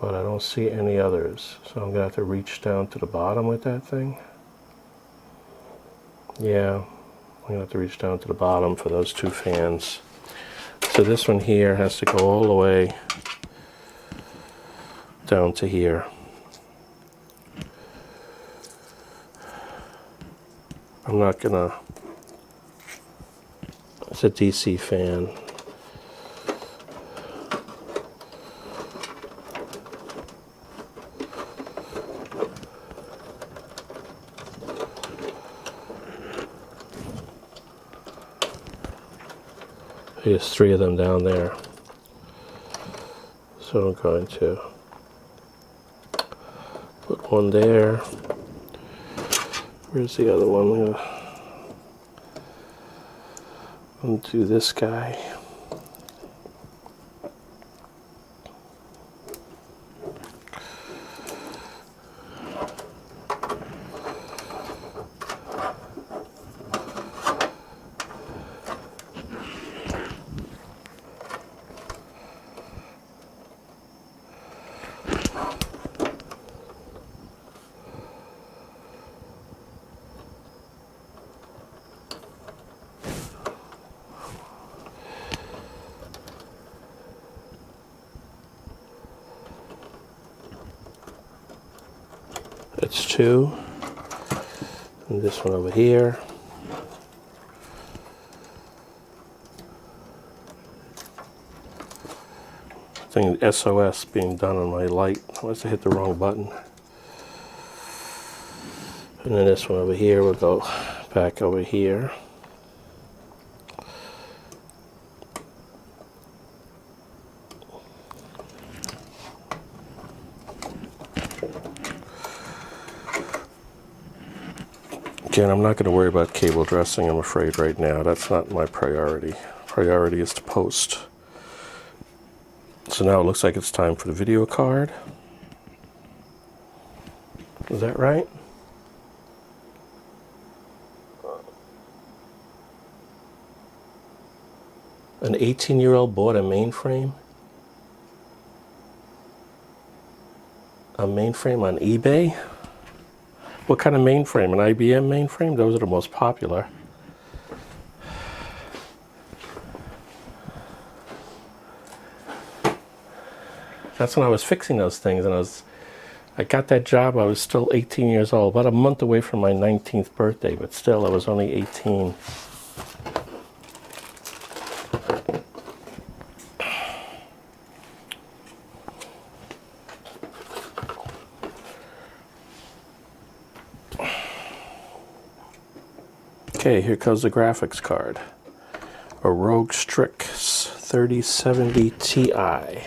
Speaker 1: But I don't see any others. So I'm going to have to reach down to the bottom with that thing. Yeah, I'm going to have to reach down to the bottom for those 2 fans. So this one here has to go all the way down to here. I'm not going to... It's a DC fan. There's 3 of them down there. So I'm going to put one there. Where's the other one? I'm going to do this guy. It's 2, and this one over here. I think SOS being done on my light. I must have hit the wrong button. And then this one over here will go back over here. Again, I'm not going to worry about cable dressing, I'm afraid, right now. That's not my priority. Priority is to post. So now it looks like it's time for the video card. Is that right? An 18-year-old bought a mainframe? A mainframe on eBay? What kind of mainframe? An IBM mainframe? Those are the most popular. That's when I was fixing those things, and I got that job. I was still 18 years old, about a month away from my 19th birthday, but still, I was only 18. Okay, here comes the graphics card. A Rogue Strix 3070 Ti. I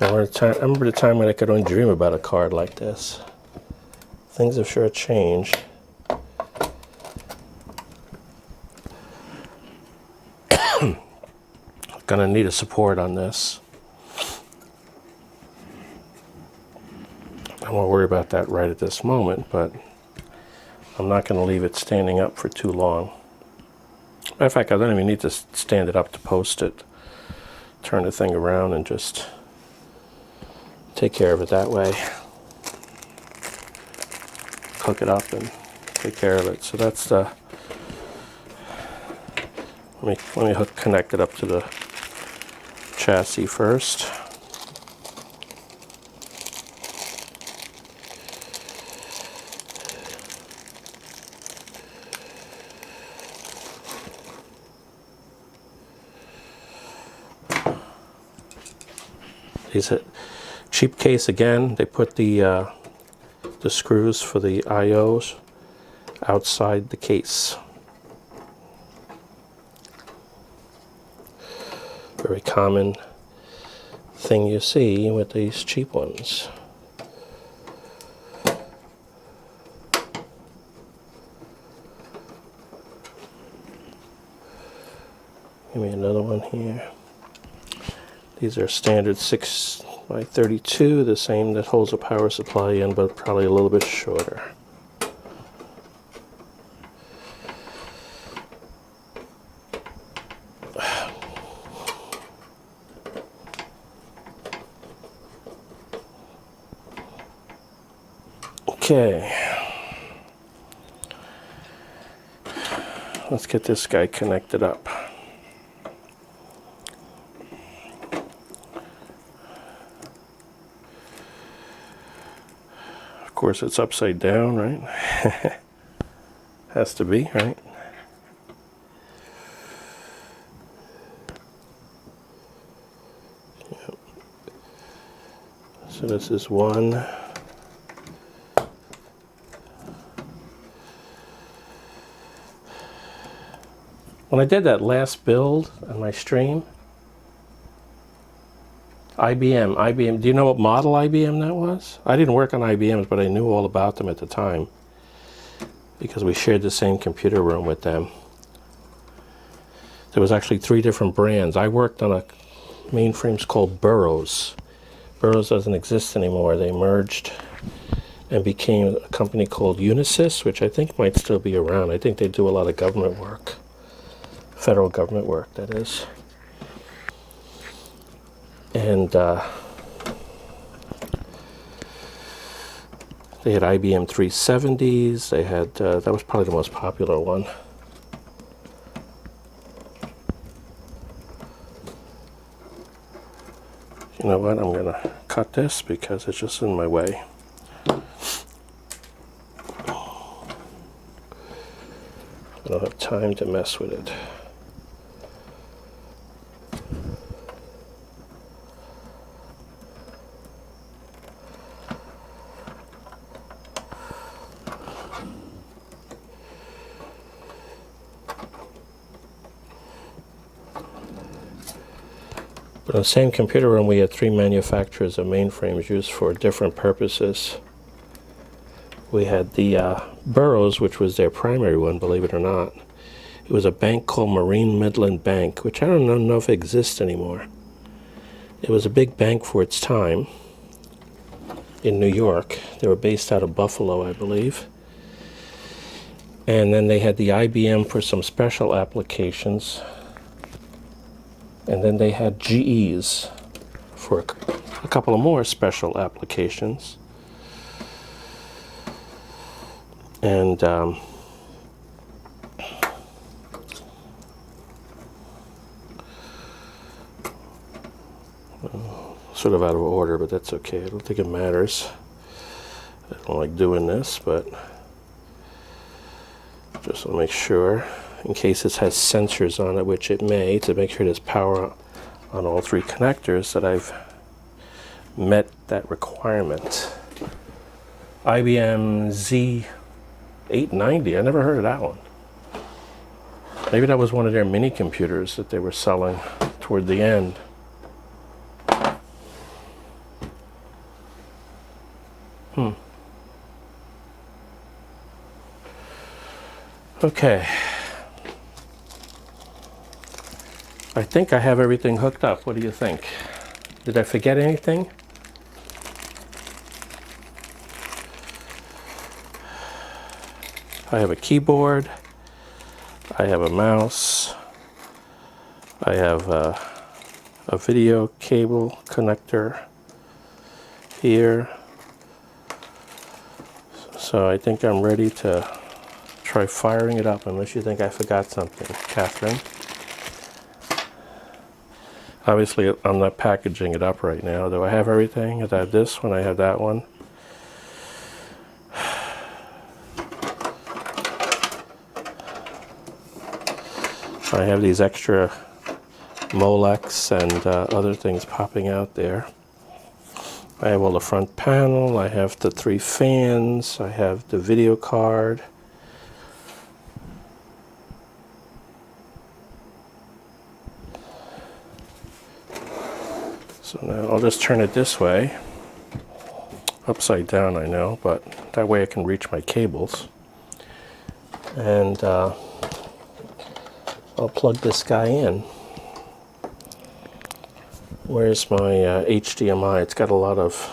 Speaker 1: remember the time when I could only dream about a card like this. Things have sure changed. Gonna need a support on this. I won't worry about that right at this moment, but I'm not going to leave it standing up for too long. Matter of fact, I don't even need to stand it up to post it. Turn the thing around and just take care of it that way. Hook it up and take care of it. So that's the. Let me connect it up to the chassis first. These are cheap case again. They put the screws for the IOs outside the case. Very common thing you see with these cheap ones. Give me another one here. These are standard 6x32, the same that holds a power supply in, but probably a little bit shorter. Okay. Let's get this guy connected up. Of course, it's upside down, right? Has to be, right? Yep. So this is one. When I did that last build on my stream, IBM, do you know what model IBM that was? I didn't work on IBMs, but I knew all about them at the time because we shared the same computer room with them. There was actually 3 different brands. I worked on a mainframes called Burroughs. Burroughs doesn't exist anymore. They merged and became a company called Unisys, which I think might still be around. I think they do a lot of government work, federal government work, that is. And they had IBM 370s. They had, that was probably the most popular one. You know what, I'm gonna cut this because it's just in my way. I don't have time to mess with it. But in the same computer room, we had 3 manufacturers of mainframes used for different purposes. We had the Burroughs, which was their primary one, believe it or not. It was a bank called Marine Midland Bank, which I don't know if it exists anymore. It was a big bank for its time in New York. They were based out of Buffalo, I believe. And then they had the IBM for some special applications. And then they had GEs. for a couple of more special applications. And sort of out of order, but that's okay. I don't think it matters. I don't like doing this, but just want to make sure, in case this has sensors on it, which it may, to make sure there's power on all three connectors, that I've met that requirement. IBM Z890, I never heard of that one. Maybe that was one of their mini computers that they were selling toward the end. Okay. I think I have everything hooked up. What do you think? Did I forget anything? I have a keyboard. I have a mouse. I have a video cable connector here. So I think I'm ready to try firing it up, unless you think I forgot something, Catherine. Obviously, I'm not packaging it up right now. Do I have everything? I have this one, I have that one. I have these extra Molex and other things popping out there. I have all the front panel, I have the 3 fans, I have the video card. So now I'll just turn it this way, upside down I know, but that way I can reach my cables. And I'll plug this guy in. Where's my HDMI? It's got a lot of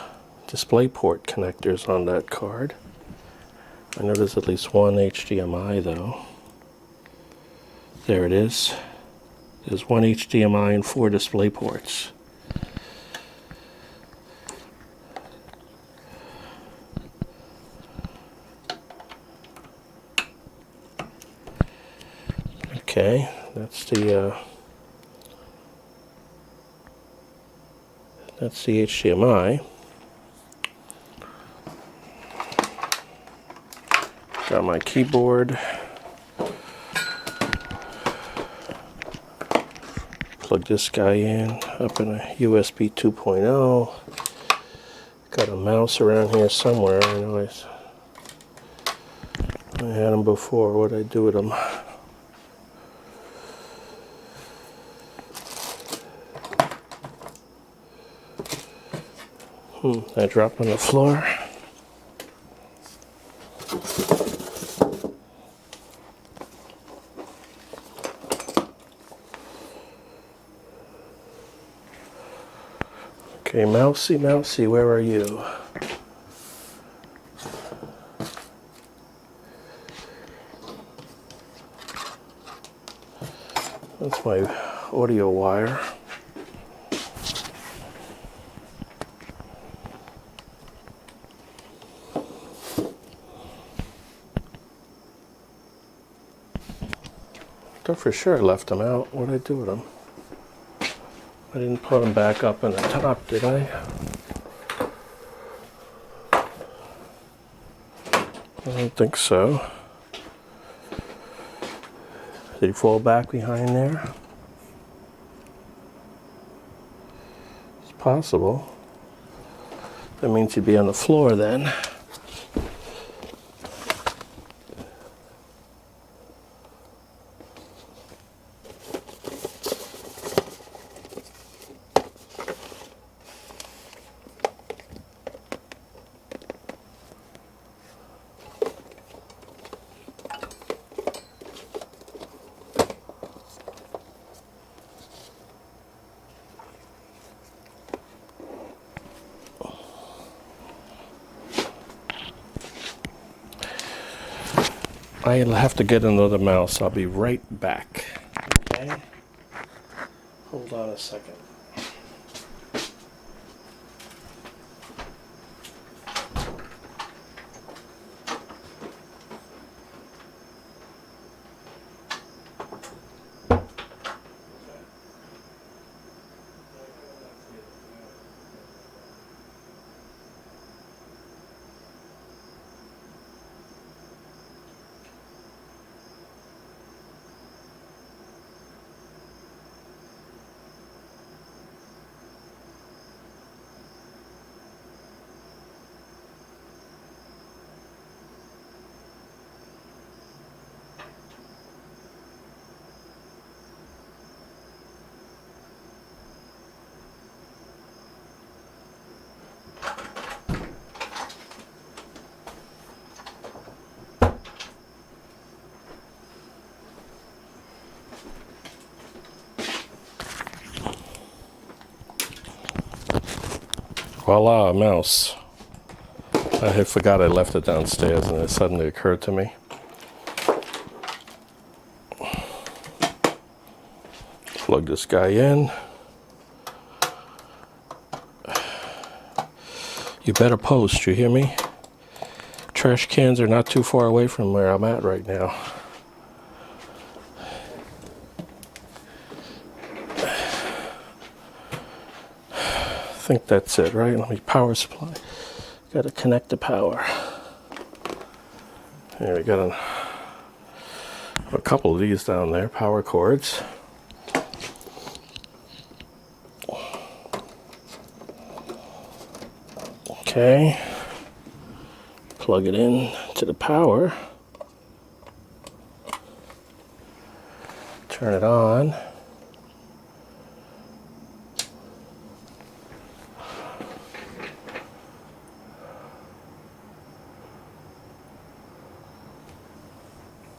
Speaker 1: DisplayPort connectors on that card. I know there's at least one HDMI though. There it is. There's one HDMI and 4 DisplayPorts. Okay, that's the HDMI. Got my keyboard. Plug this guy in, up in a USB 2.0. Got a mouse around here somewhere. I know I had them before. What did I do with them? I dropped on the floor. Okay, mousey, mousey, where are you? That's my audio wire. I thought for sure I left them out. What did I do with them? I didn't put them back up on the top, did I? I don't think so. Did he fall back behind there? It's possible. That means he'd be on the floor then. I'll have to get another mouse. I'll be right back. Okay? Hold on a second. Voila, a mouse. I had forgot I left it downstairs and it suddenly occurred to me. Plug this guy in. You better post, you hear me? Trash cans are not too far away from where I'm at right now. I think that's it, right? Let me power supply. Got to connect the power. Here we got a couple of these down there, power cords. Okay. Plug it in to the power. Turn it on.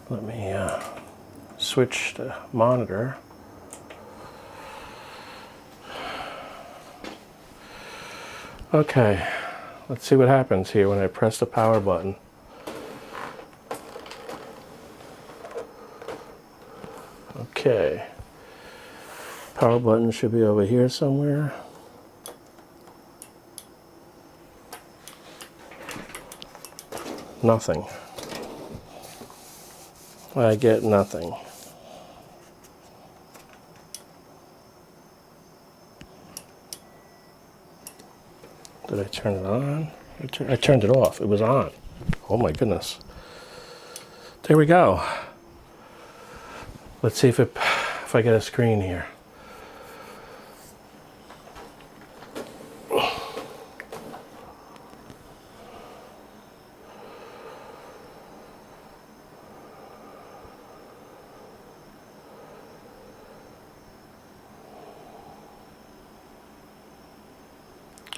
Speaker 1: Let me switch the monitor. Okay, let's see what happens here when I press the power button. Okay, power button should be over here somewhere. Nothing. I get nothing. Did I turn it on? I turned it off. It was on. Oh my goodness. There we go. Let's see if I get a screen here.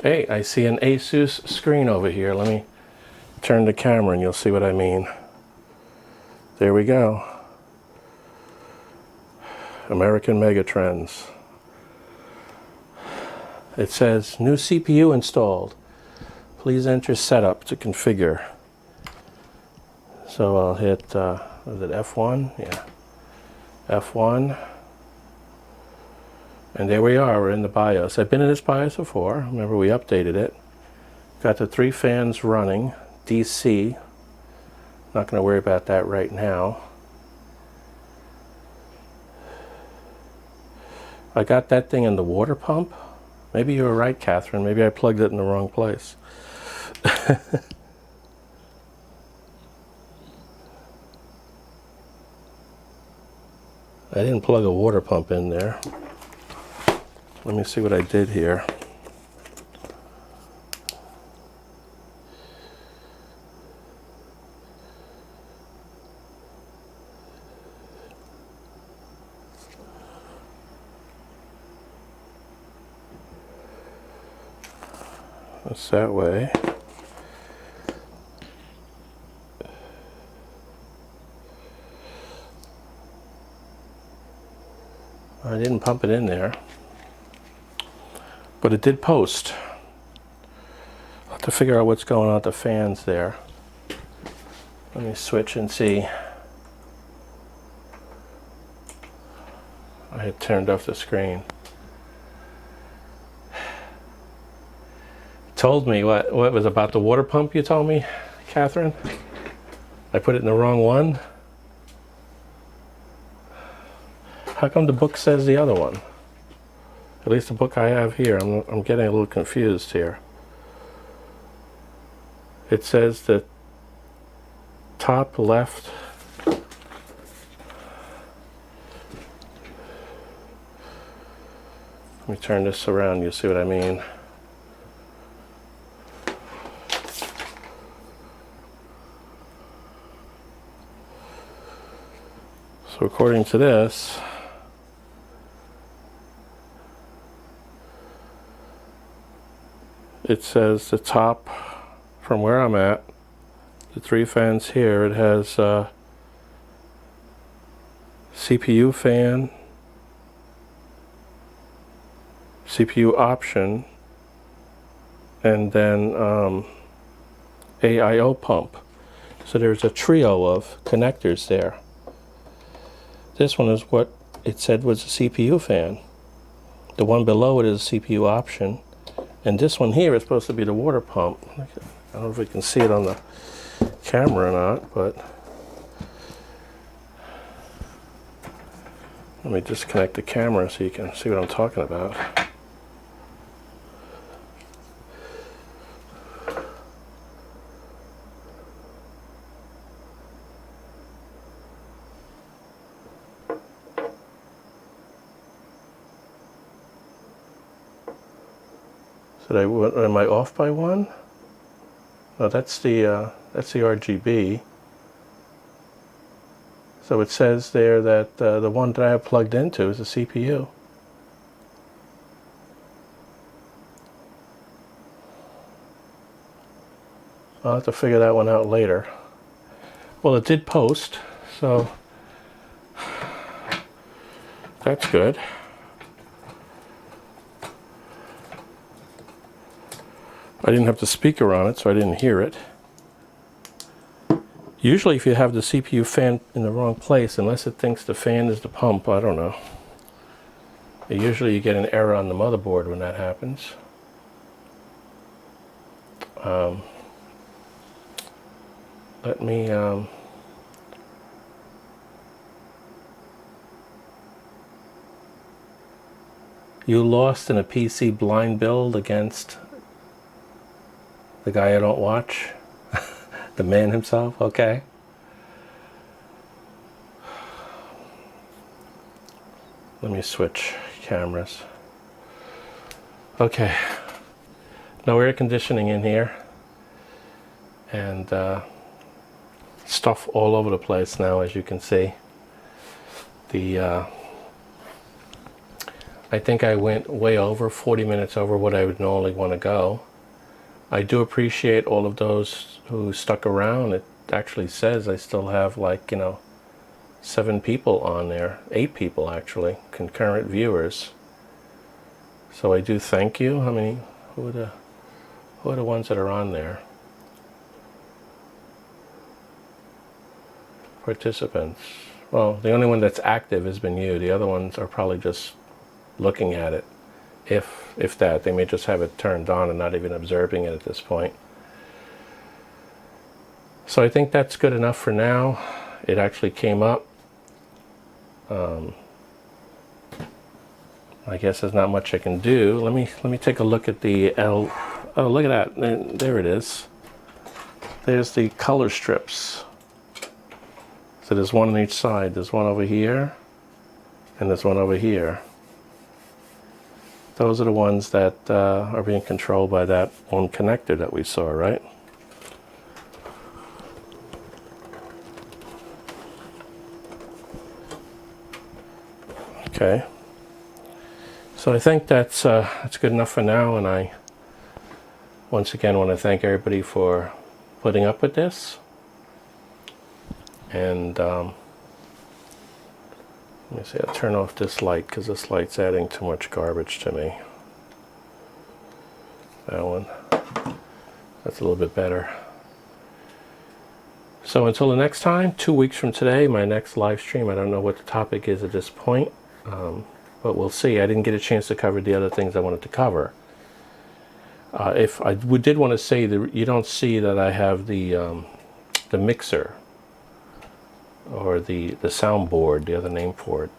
Speaker 1: Hey, I see an ASUS screen over here. Let me turn the camera and you'll see what I mean. There we go. American Megatrends. It says new CPU installed. Please enter setup to configure. So I'll hit, is it F1? Yeah. F1. And there we are, we're in the BIOS. I've been in this BIOS before. Remember, we updated it. Got the 3 fans running, DC. Not going to worry about that right now. I got that thing in the water pump. Maybe you were right, Catherine. Maybe I plugged it in the wrong place. I didn't plug a water pump in there. Let me see what I did here. That's that way. I didn't pump it in there. But it did post. I'll have to figure out what's going on with the fans there. Let me switch and see. I had turned off the screen. Told me what was about the water pump you told me, Catherine? I put it in the wrong one? How come the book says the other one? At least the book I have here, I'm getting a little confused here. It says the top left. Let me turn this around, you see what I mean. So according to this, it says the top, from where I'm at, the 3 fans here, it has CPU fan, CPU option, and then AIO pump. So there's a trio of connectors there. This one is what it said was a CPU fan. The one below it is a CPU option. And this one here is supposed to be the water pump. I don't know if we can see it on the camera or not, but let me disconnect the camera so you can see what I'm talking about. Am I off by one? No, that's the RGB. So it says there that the one that I have plugged into is a CPU. I'll have to figure that one out later. Well, it did post, so that's good. I didn't have the speaker on it, so I didn't hear it. Usually if you have the CPU fan in the wrong place, unless it thinks the fan is the pump, I don't know. Usually you get an error on the motherboard when that happens. Let me you lost in a PC blind build against the guy I don't watch? The man himself? Okay. Let me switch cameras. Okay. No air conditioning in here. And stuff all over the place now, as you can see. I think I went way over, 40 minutes over what I would normally want to go. I do appreciate all of those who stuck around. It actually says I still have, like, 7 people on there, 8 people actually, concurrent viewers. So I do thank you. How many? Who are the ones that are on there? Participants. Well, the only one that's active has been you. The other ones are probably just looking at it. If that, they may just have it turned on and not even observing it at this point. So I think that's good enough for now. It actually came up. I guess there's not much I can do. Let me take a look at the L. Oh, look at that! There it is. There's the color strips. So there's one on each side. There's one over here, and there's one over here. Those are the ones that are being controlled by that one connector that we saw, right? Okay. So I think that's good enough for now, and I once again want to thank everybody for putting up with this. And let me see, I'll turn off this light because this light's adding too much garbage to me. That one. That's a little bit better. So until the next time, 2 weeks from today, my next live stream. I don't know what the topic is at this point, but we'll see. I didn't get a chance to cover the other things I wanted to cover. If I did want to say that you don't see that I have the mixer or the soundboard, the other name for it,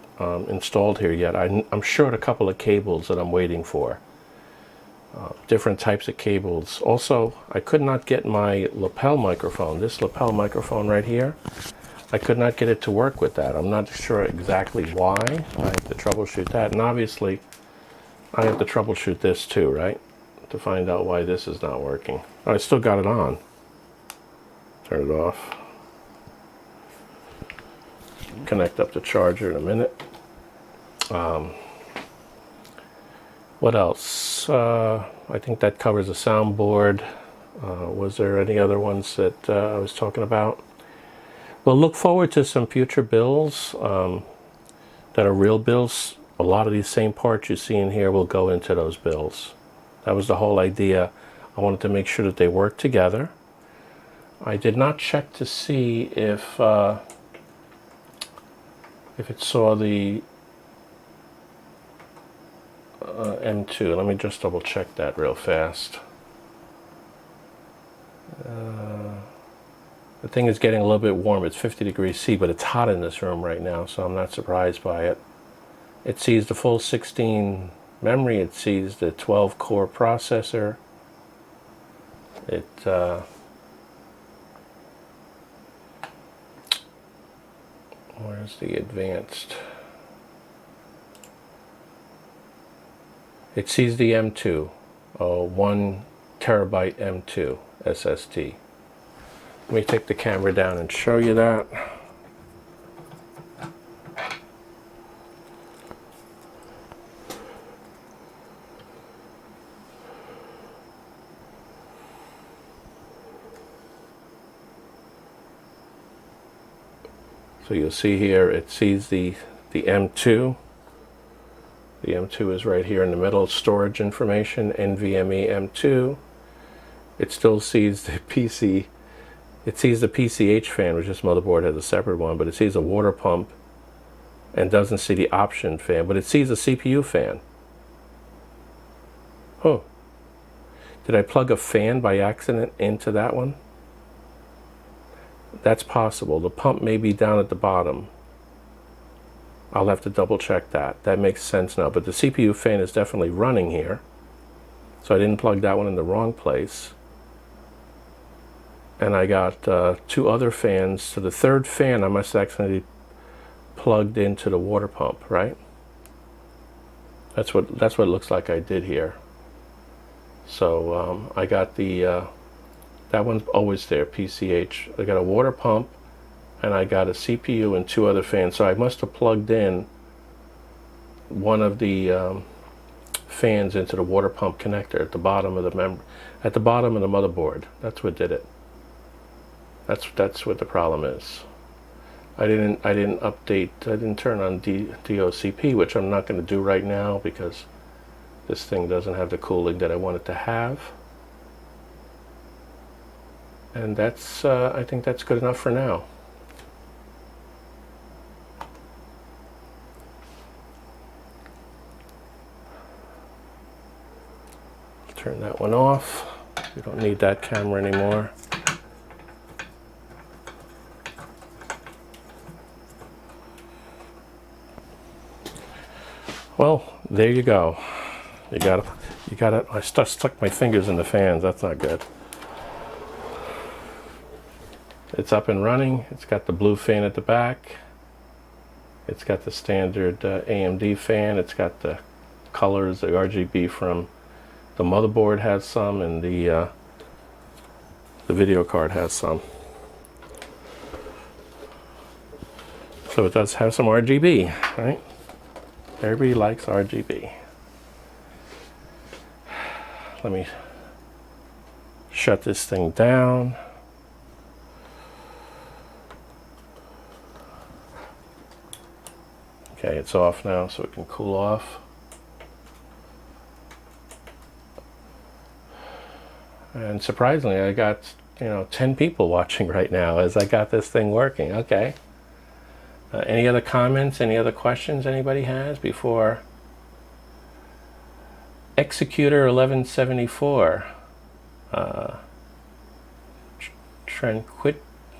Speaker 1: installed here yet. I'm short a couple of cables that I'm waiting for. Different types of cables. Also, I could not get my lapel microphone, this lapel microphone right here, I could not get it to work with that. I'm not sure exactly why. I have to troubleshoot that, and obviously I have to troubleshoot this too, right? To find out why this is not working. Oh, I still got it on. Turn it off. Connect up the charger in a minute. What else? I think that covers the soundboard. Was there any other ones that I was talking about? Well, look forward to some future builds that are real builds. A lot of these same parts you see in here will go into those builds. That was the whole idea I wanted to make sure that they work together. I did not check to see if it saw the M2. Let me just double check that real fast. The thing is getting a little bit warm. It's 50 degrees C, but it's hot in this room right now, so I'm not surprised by it. It sees the full 16 memory. It sees the 12 core processor. It where's the advanced? It sees the M2, 1 terabyte M2 SSD. Let me take the camera down and show you that. So you'll see here it sees the M2. The M2 is right here in the middle, storage information, NVMe M2. It still sees the PC. It sees the PCH fan, which this motherboard has a separate one, but it sees a water pump and doesn't see the option fan, but it sees a CPU fan. Oh, did I plug a fan by accident into that one? That's possible. The pump may be down at the bottom. I'll have to double check that. That makes sense now, but the CPU fan is definitely running here. So I didn't plug that one in the wrong place. And I got 2 other fans. So the third fan I must have accidentally plugged into the water pump, right? That's what it looks like I did here. So I got the that one's always there, PCH. I got a water pump, and I got a CPU and 2 other fans. So I must have plugged in one of the fans into the water pump connector at the bottom of the motherboard. That's what did it. That's what the problem is. I didn't update. I didn't turn on DOCP, which I'm not going to do right now because this thing doesn't have the cooling that I want it to have. And that's I think that's good enough for now. Turn that one off. We don't need that camera anymore. Well, there you go. You got it. I stuck my fingers in the fans. That's not good. It's up and running. It's got the blue fan at the back. It's got the standard AMD fan. It's got the colors, the RGB from the motherboard has some, and the video card has some. So it does have some RGB, right? Everybody likes RGB. Let me shut this thing down. Okay, it's off now, so it can cool off. And surprisingly, I got 10 people watching right now as I got this thing working. Okay. Any other comments? Any other questions anybody has before? Executor 1174.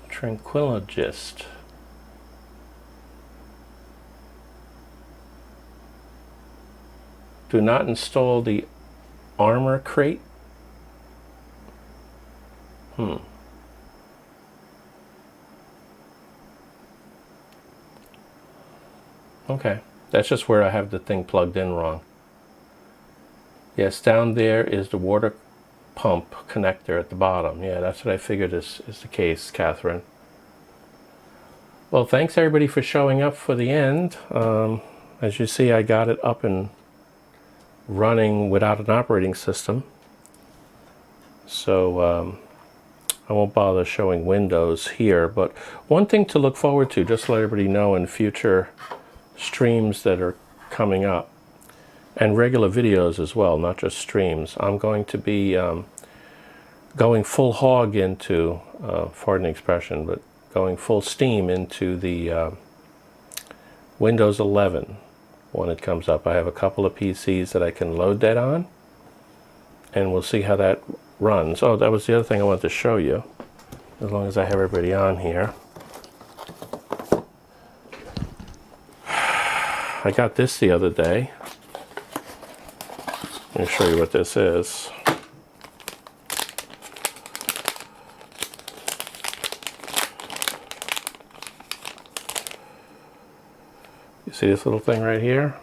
Speaker 1: Tranquilogist. Do not install the armor crate. Okay, that's just where I have the thing plugged in wrong. Yes, down there is the water pump connector at the bottom. Yeah, that's what I figured is the case, Catherine. Well, thanks everybody for showing up for the end. As you see, I got it up and running without an operating system. So I won't bother showing Windows here, but one thing to look forward to, just to let everybody know in future streams that are coming up, and regular videos as well, not just streams. I'm going to be going full hog into, pardon the expression, but going full steam into the Windows 11 when it comes up. I have a couple of PCs that I can load that on, and we'll see how that runs. Oh, that was the other thing I wanted to show you, as long as I have everybody on here. I got this the other day. Let me show you what this is. You see this little thing right here?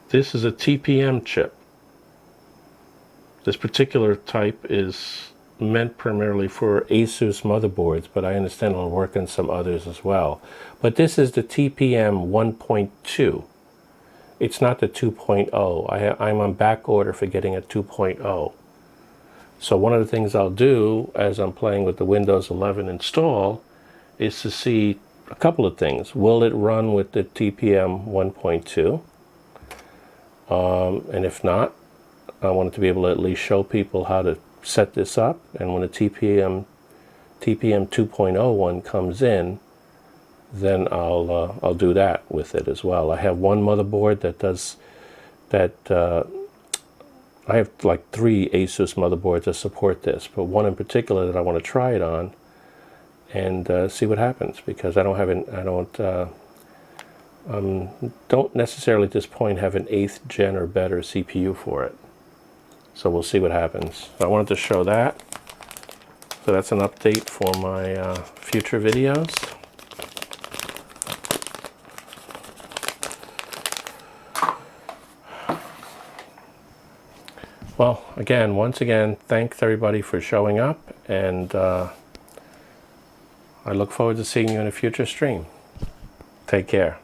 Speaker 1: This is a TPM chip. This particular type is meant primarily for ASUS motherboards, but I understand it'll work in some others as well. But this is the TPM 1.2. It's not the 2.0. I'm on back order for getting a 2.0. So one of the things I'll do as I'm playing with the Windows 11 install is to see a couple of things. Will it run with the TPM 1.2? And if not, I wanted to be able to at least show people how to set this up, and when the TPM 2.0 one comes in, then I'll do that with it as well. I have one motherboard that does that. I have like 3 ASUS motherboards that support this, but one in particular that I want to try it on and see what happens, because I don't necessarily at this point have an 8th gen or better CPU for it. So we'll see what happens. I wanted to show that. So that's an update for my future videos. Well, once again, thanks everybody for showing up, and I look forward to seeing you in a future stream. Take care.